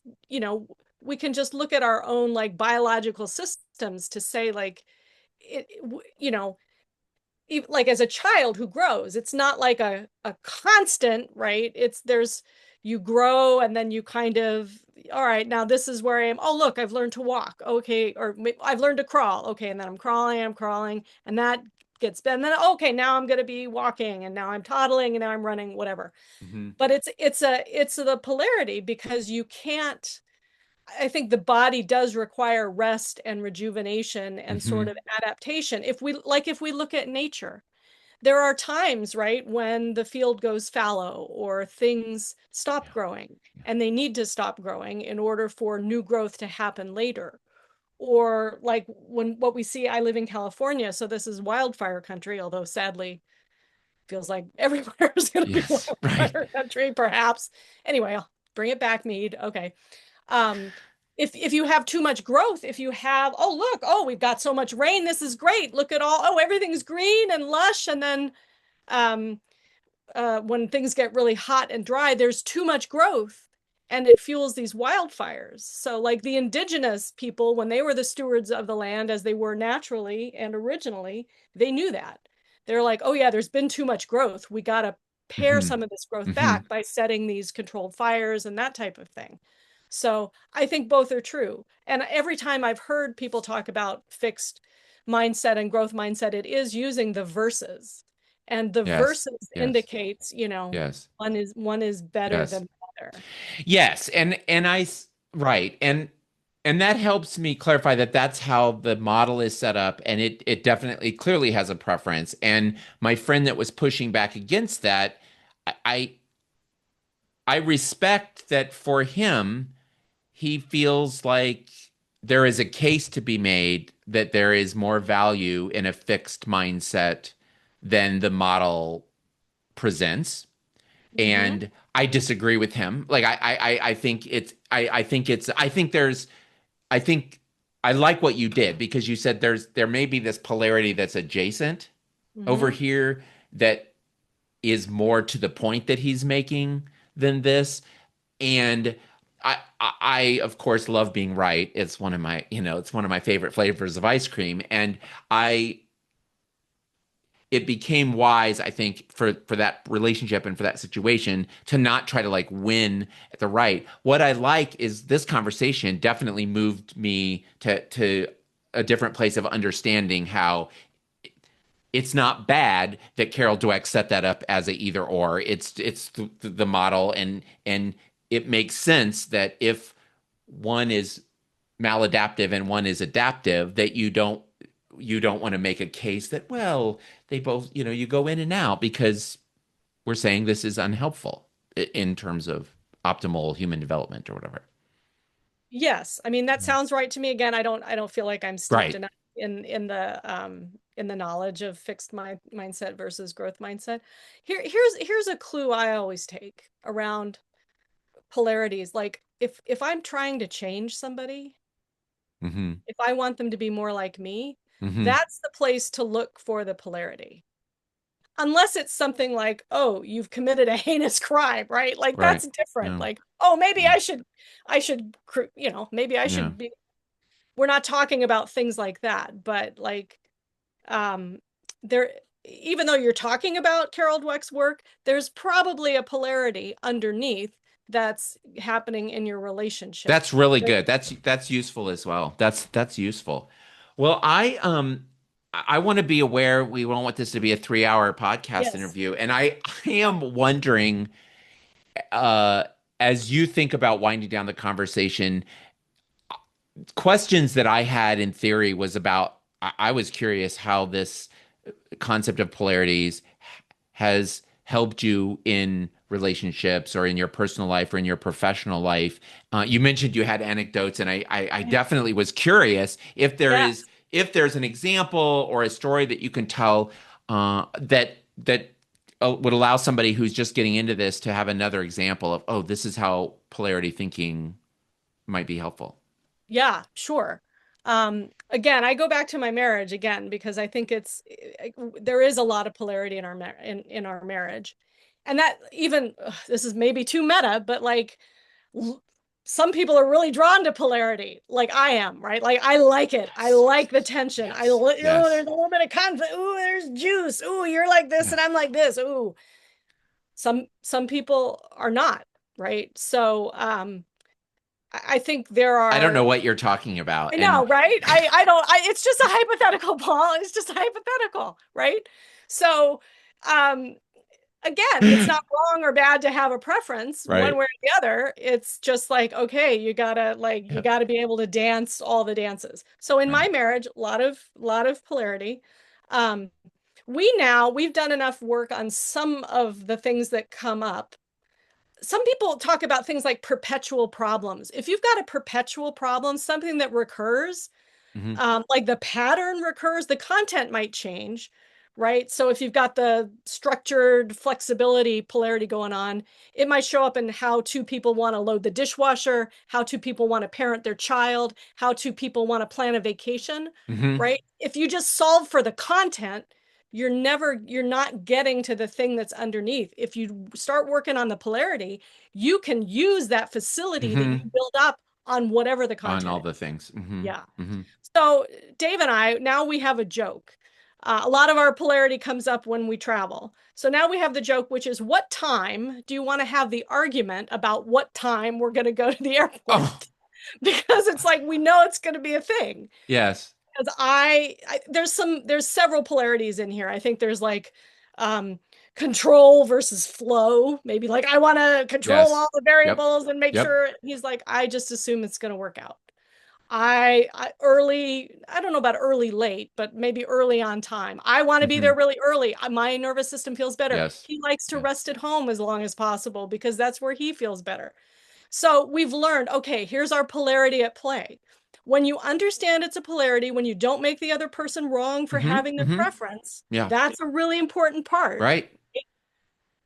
we can just look at our own like biological systems to say like it like as a child who grows, it's not like a constant, right? It's there's you grow and then you kind of, all right, now this is where I am. Oh, look, I've learned to walk. Okay. Or I've learned to crawl. Okay. And then I'm crawling, and that gets, and then, okay, now I'm going to be walking, and now I'm toddling, and now I'm running, whatever.
Hmm.
But it's the polarity, because you can't, I think the body does require rest and rejuvenation and sort
Hmm.
of adaptation. If we look at nature, there are times, right, when the field goes fallow or things stop
Yeah.
growing,
Yeah.
and they need to stop growing in order for new growth to happen later. Or like when what we see, I live in California, so this is wildfire country, although sadly feels like everywhere is going to be
Yes. Right.
wildfire country, perhaps. Anyway, I'll bring it back, Mead. Okay. Um, if you have too much growth, if you have, oh look, oh, we've got so much rain, this is great. Look at all, oh, everything's green and lush, and then um, when things get really hot and dry, there's too much growth, and it fuels these wildfires. So, like the indigenous people, when they were the stewards of the land as they were naturally and originally, they knew that. They're like, oh, yeah, there's been too much growth. We got to pare
Hmm.
some of this growth
Hmm.
back by setting these controlled fires and that type of thing. So, I think both are true. And every time I've heard people talk about fixed mindset and growth mindset, it is using the verses, and the
Yes.
verses
Yes.
indicates,
Yes.
one is better
Yes.
than the other.
Yes. Right. And that helps me clarify that that's how the model is set up, and it definitely clearly has a preference. And my friend that was pushing back against that, I I respect that for him, he feels like there is a case to be made that there is more value in a fixed mindset than the model presents.
Mm-hmm.
And I disagree with him. Like I think I think there's I think I like what you did, because you said there may be this polarity that's adjacent over
Mm-hmm.
here that is more to the point that he's making than this. And I of course love being right. It's one of my, it's one of my favorite flavors of ice cream. And I it became wise, I think, for that relationship and for that situation to not try to like win at the right. What I like is this conversation definitely moved me to a different place of understanding how it's not bad that Carol Dweck set that up as a either or. It's the model, and it makes sense that if one is maladaptive and one is adaptive, that you don't want to make a case that, well, they both, you go in and out, because we're saying this is unhelpful in terms of optimal human development or whatever.
Yes, I mean that sounds right to me. Again, I don't feel like I'm steeped
Right.
enough in the knowledge of fixed mindset versus growth mindset. Here's a clue I always take around polarities. Like if I'm trying to change somebody,
Hmm.
if I want them to be more like me,
Hmm.
that's the place to look for the polarity. Unless it's something like, oh, you've committed a heinous crime, right? Like
Right.
that's different.
Yeah.
Like, oh, maybe
Yeah.
maybe I
Yeah.
should be. We're not talking about things like that, but like, um, there, even though you're talking about Carol Dweck's work, there's probably a polarity underneath that's happening in your relationship.
That's really good. That's useful as well. That's useful. Well, I want to be aware we don't want this to be a 3-hour podcast
Yes.
interview. And I am wondering, uh, as you think about winding down the conversation, questions that I had in theory was about, I was curious how this concept of polarities has helped you in relationships or in your personal life or in your professional life. You mentioned you had anecdotes, and I definitely was curious
Yes.
if there's an example or a story that you can tell that would allow somebody who's just getting into this to have another example of, oh, this is how polarity thinking might be helpful.
Yeah, sure. Again, I go back to my marriage again because I think there is a lot of polarity in in our marriage. And that even this is maybe too meta, but like l- some people are really drawn to polarity, like I am, right? Like I like it. I
Yes.
like the tension.
Yes.
Oh,
Yes.
there's a little bit of conflict. Ooh, there's juice. Ooh, you're like this and
Yes.
I'm like this. Ooh. Some people are not, right? So I think there
I don't know
are,
what you're talking about.
I
And
know, right? I don't, it's just a hypothetical, Paul. It's just a hypothetical, right? So, um, again, it's not wrong or bad to have a preference one
right.
way or the other. It's just like, okay, you
Yep.
gotta be able to dance all the dances. So in
Right.
my marriage, a lot of polarity. Um, we've done enough work on some of the things that come up. Some people talk about things like perpetual problems. If you've got a perpetual problem, something that recurs,
Hmm.
like the pattern recurs, the content might change, right? So if you've got the structured flexibility polarity going on, it might show up in how two people want to load the dishwasher, how two people want to parent their child, how two people want to plan a vacation,
Hmm.
right? If you just solve for the content, you're not getting to the thing that's underneath. If you start working on the polarity, you can use that facility that you
Hmm.
build up on whatever the
On
content
all
is.
the things. Hmm.
Yeah.
Hmm.
So Dave and I, now we have a joke. A lot of our polarity comes up when we travel. So now we have the joke, which is what time do you want to have the argument about what time we're going to go to the airport?
Oh,
Because it's like we know it's going to be a thing.
yes.
Because there's several polarities in here. I think there's like um control versus flow. Maybe like I want to control
Yes.
all the
Yep.
variables and make
Yep.
sure. He's like, I just assume it's going to work out. I don't know about early late, but maybe early on time. I want to be
Hmm.
there really early. My nervous system feels better.
Yes.
He likes to
Yes.
rest at home as long as possible because that's where he feels better. So we've learned, okay, here's our polarity at play. When you understand it's a polarity, when you don't make the other person wrong for
Hmm.
having their
Hmm.
preference,
Yeah.
that's a really important part.
Right.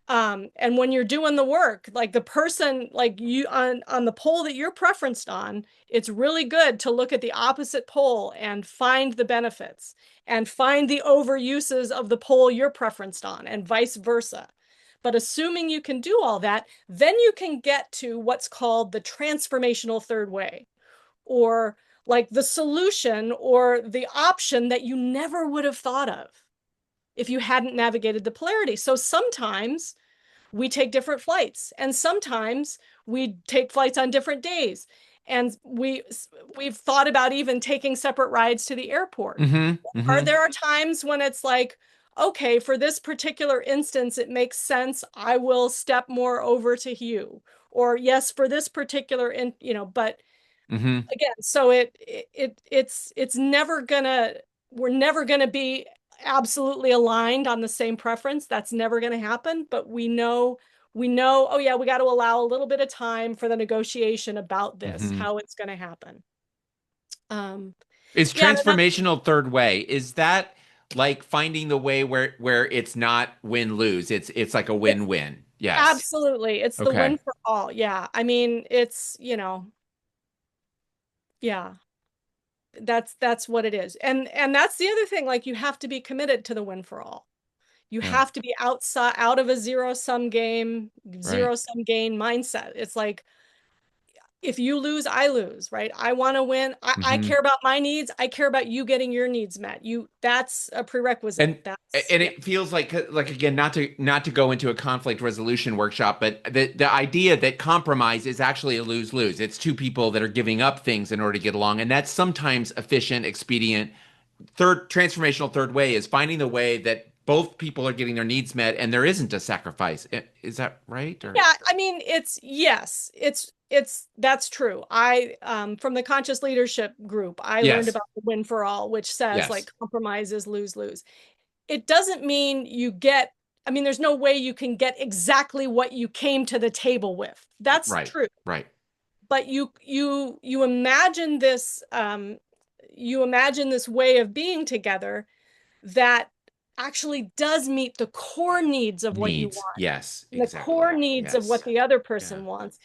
And when you're doing the work, like the person, like you on the pole that you're preferenced on, it's really good to look at the opposite pole and find the benefits and find the overuses of the pole you're preferenced on, and vice versa. But assuming you can do all that, then you can get to what's called the transformational third way, or like the solution or the option that you never would have thought of if you hadn't navigated the polarity. So sometimes we take different flights, and sometimes we take flights on different days, and we've thought about even taking separate rides to the airport.
Hmm.
Or
Hmm.
there are times when it's like, okay, for this particular instance it makes sense, I will step more over to Hugh, or yes, for this particular but
Hmm.
again, so it's never gonna we're never gonna be absolutely aligned on the same preference. That's never gonna happen, but we know, oh yeah, we got to allow a little bit of time for the negotiation about this,
Hmm.
how it's gonna happen. Um,
Is
yeah, and that's
transformational third way, is that like finding the way where it's not win-lose? It's like a
it's
win-win. Yes.
absolutely it's the
Okay.
win for all. Yeah. I mean, yeah, that's what it is. And that's the other thing, like you have to be committed to the win for all. You
Yeah.
have to be out of a zero sum game,
Right.
zero sum gain mindset. It's like if you lose, I lose, right? I want to win. I
Hmm.
care about my needs. I care about you getting your needs met. That's a prerequisite.
And
That's
and
yeah.
it feels like again, not to go into a conflict resolution workshop, but the idea that compromise is actually a lose-lose. It's two people that are giving up things in order to get along, and that's sometimes efficient, expedient. Third transformational third way is finding the way that both people are getting their needs met and there isn't a sacrifice. Is that right? Or
Yeah, I mean, yes, it's that's true. I from the conscious leadership group, I learned
yes.
about the win for all, which says
Yes.
like compromises lose-lose. It doesn't mean you get, I mean, there's no way you can get exactly what you came to the table with. That's
Right.
true.
Right.
But you imagine this way of being together that actually does meet the core needs of what you
Needs.
want,
Yes,
and the core
exactly.
needs of what
Yes.
the other
Yeah.
person wants.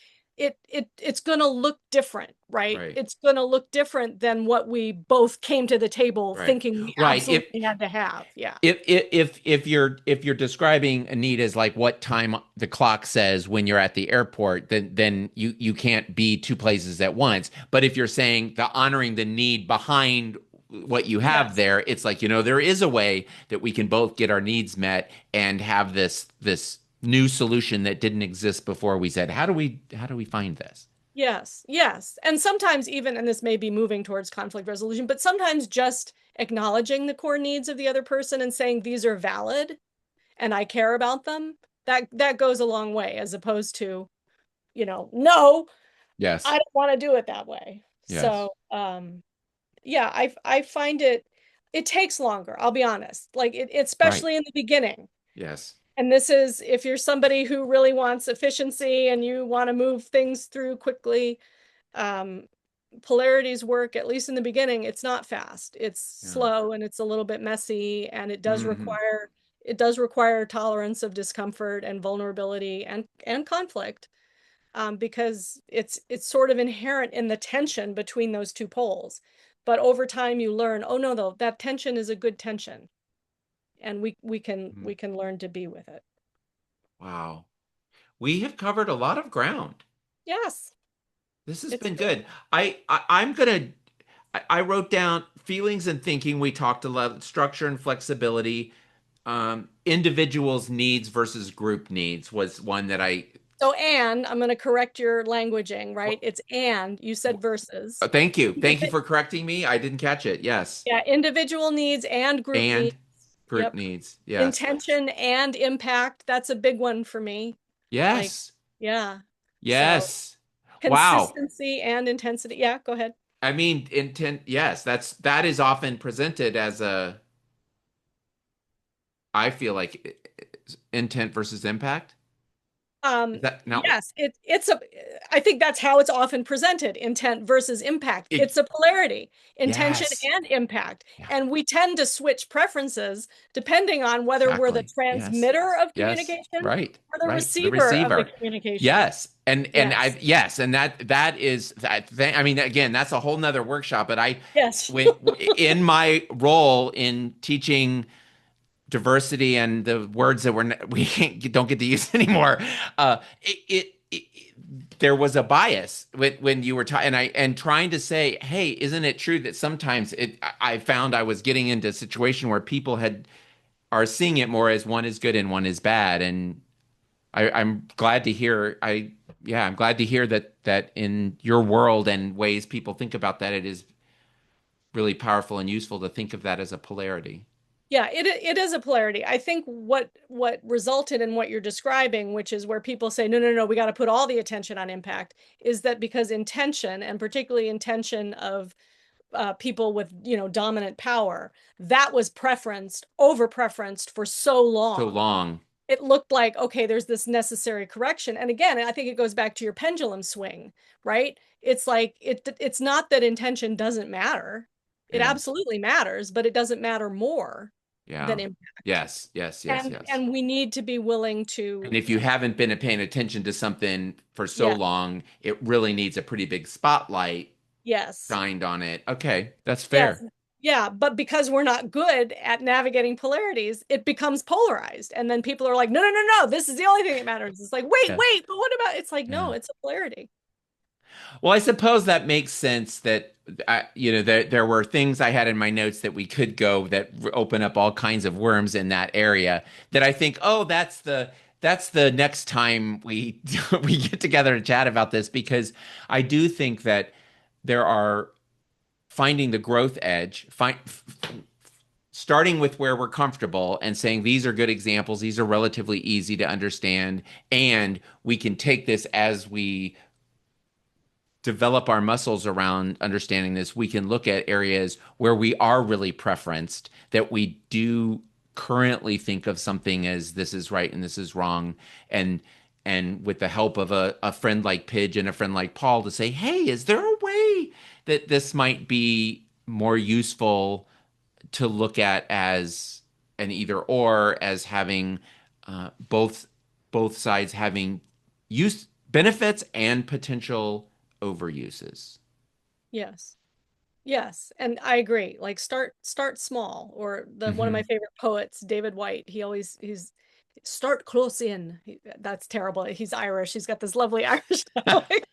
It's going to look different, right?
Right.
It's going to look different than what we both came to the table
Right.
thinking we
Right.
absolutely had to have. Yeah.
If you're describing a need as like what time the clock says when you're at the airport, then you can't be two places at once. But if you're saying the honoring the need behind what you have
Yes.
there, it's like, there is a way that we can both get our needs met and have this new solution that didn't exist before. We said, how do we find this?
Yes, yes. And sometimes even, and this may be moving towards conflict resolution, but sometimes just acknowledging the core needs of the other person and saying these are valid and I care about them, that goes a long way as opposed to, no, I
Yes.
don't want to do it that way.
Yes.
So, yeah, I find it takes longer, I'll be honest. Like
Right.
especially in the beginning.
Yes.
And this is if you're somebody who really wants efficiency and you want to move things through quickly, um, polarities work, at least in the beginning, it's not fast. It's
Yeah.
slow and it's a little bit messy and
Hmm.
it does require tolerance of discomfort and vulnerability and conflict, because it's sort of inherent in the tension between those two poles. But over time you learn, oh no, though, that tension is a good tension and we can learn to be with it.
Wow. We have covered a lot of ground.
Yes,
This has
it's
been
good.
good. I'm gonna I wrote down feelings and thinking. We talked a lot structure and flexibility. Individuals' needs versus group needs was one that I.
So, and I'm going to correct your languaging, right?
Well,
It's and you said versus.
thank you. Thank you
Indivi-
for correcting me. I didn't catch it. Yes.
Yeah, individual needs and group
And
needs.
group
Yep.
needs. Yes.
Intention and impact. That's a big one for me. Like,
Yes.
yeah. So,
Yes. Wow.
consistency and intensity. Yeah, go ahead.
I mean, intent. Yes, that is often presented as a. I feel like intent versus impact. Is that not?
Yes, I think that's how it's often presented, intent versus impact.
It,
It's a polarity, intention
yes.
and impact.
Yeah.
And we tend to switch preferences depending on whether we're the
Exactly. Yes.
transmitter of
Yes.
communication
Right.
or the
Right. The
receiver of the
receiver.
communication.
Yes. And I
Yes.
yes, and that is that thing. I mean, again, that's a whole nother workshop. But
Yes.
when in my role in teaching diversity and the words that we don't get to use anymore, it there was a bias when you were talking, and trying to say, hey, isn't it true that sometimes I found I was getting into a situation where people are seeing it more as one is good and one is bad. And I'm glad to hear I'm glad to hear that in your world and ways people think about that, it is really powerful and useful to think of that as a polarity.
Yeah, it is a polarity. I think what resulted in what you're describing, which is where people say, no, no, no, we got to put all the attention on impact, is that because intention, and particularly intention of people with dominant power, that was over preferenced for so
So
long.
long.
It looked like, okay, there's this necessary correction. And again, I think it goes back to your pendulum swing, right? It's like it's not that intention doesn't matter. It
Yeah.
absolutely matters, but it doesn't matter more than
Yeah.
impact.
Yes, yes, yes,
And
yes.
and we need to be willing
And
to,
if you haven't been paying attention to something for so
yeah,
long, it really needs a pretty big spotlight
yes.
shined on it. Okay, that's
Yes.
fair.
Yeah, but because we're not good at navigating polarities, it becomes polarized. And then people are like, no, no, no, no, this is the only thing that matters. It's like, wait,
Yeah.
wait, but what about it's like,
Yeah.
no, it's a polarity.
Well, I suppose that makes sense that there were things I had in my notes that we could go that open up all kinds of worms in that area that I think, oh, that's the next time we we get together to chat about this, because I do think that there are finding the growth edge, starting with where we're comfortable and saying these are good examples, these are relatively easy to understand, and we can take this as we develop our muscles around understanding this. We can look at areas where we are really preferenced, that we do currently think of something as this is right and this is wrong, and with the help of a friend like Pidge and a friend like Paul to say, hey, is there a way that this might be more useful to look at as an either or, as having both sides having use benefits and potential overuses.
Yes. Yes, and I agree. Like start small. Or the one of my
Hmm.
favorite poets, David White, he's start close in. That's terrible. He's Irish. He's got this lovely Irish dialect.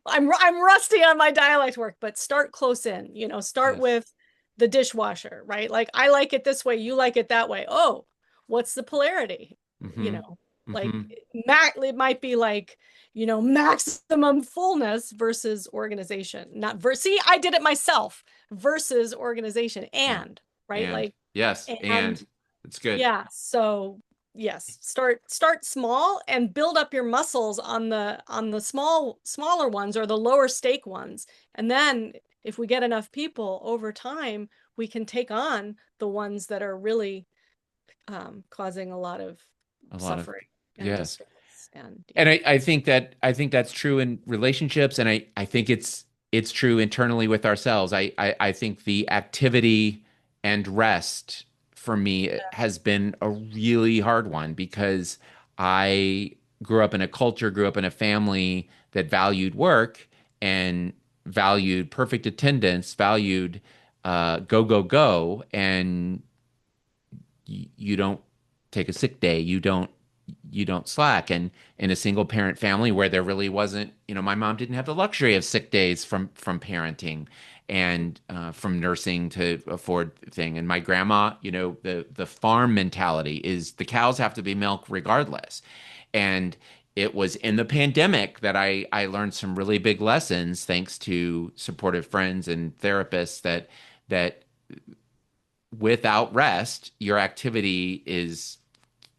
I'm rusty on my dialect work, but start close in. Start
Yes.
with the dishwasher, right? Like I like it this way, you like it that way. Oh, what's the polarity? You
Hmm.
know. Like
Hmm.
it might be like, maximum fullness versus organization. Not see, I did it myself versus organization
Yeah.
right?
And
Like
yes,
and
and it's good.
yeah, so yes, start small and build up your muscles on the smaller ones or the lower stake ones. And then if we get enough people over time, we can take on the ones that are really causing a lot of
A lot of
suffering and
yeah.
distress. And
And
yeah,
I think that's true in relationships, and I think it's true internally with ourselves. I think the activity and rest for me has been a really hard one because I grew up in a family that valued work and valued perfect attendance, valued go go go, and you don't take a sick day. You don't slack. And in a single parent family where there really wasn't, my mom didn't have the luxury of sick days from parenting and from nursing to afford thing. And my grandma, the farm mentality is the cows have to be milked regardless. And it was in the pandemic that I learned some really big lessons thanks to supportive friends and therapists that without rest, your activity is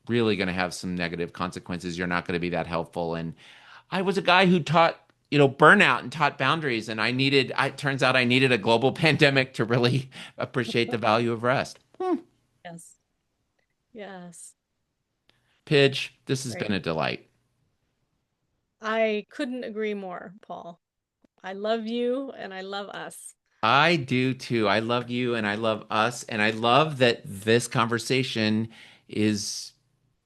really going to have some negative consequences. You're not going to be that helpful. And I was a guy who taught, burnout and taught boundaries. And it turns out I needed a global pandemic to really appreciate the value of rest.
yes, yes,
Pidge, this has
great.
been a delight.
I couldn't agree more, Paul. I love you and I love us.
I do too. I love you and I love us. And I love that this conversation is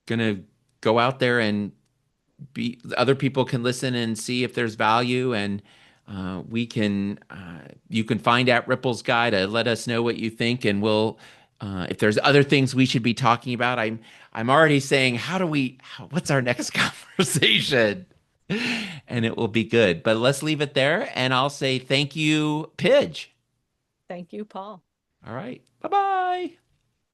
going to go out there and be other people can listen and see if there's value and we can you can find at Ripple's Guy to let us know what you think and we'll if there's other things we should be talking about. I'm already saying what's our next conversation and it will be good, but let's leave it there and I'll say thank you, Pidge.
Thank you, Paul.
All right, bye bye.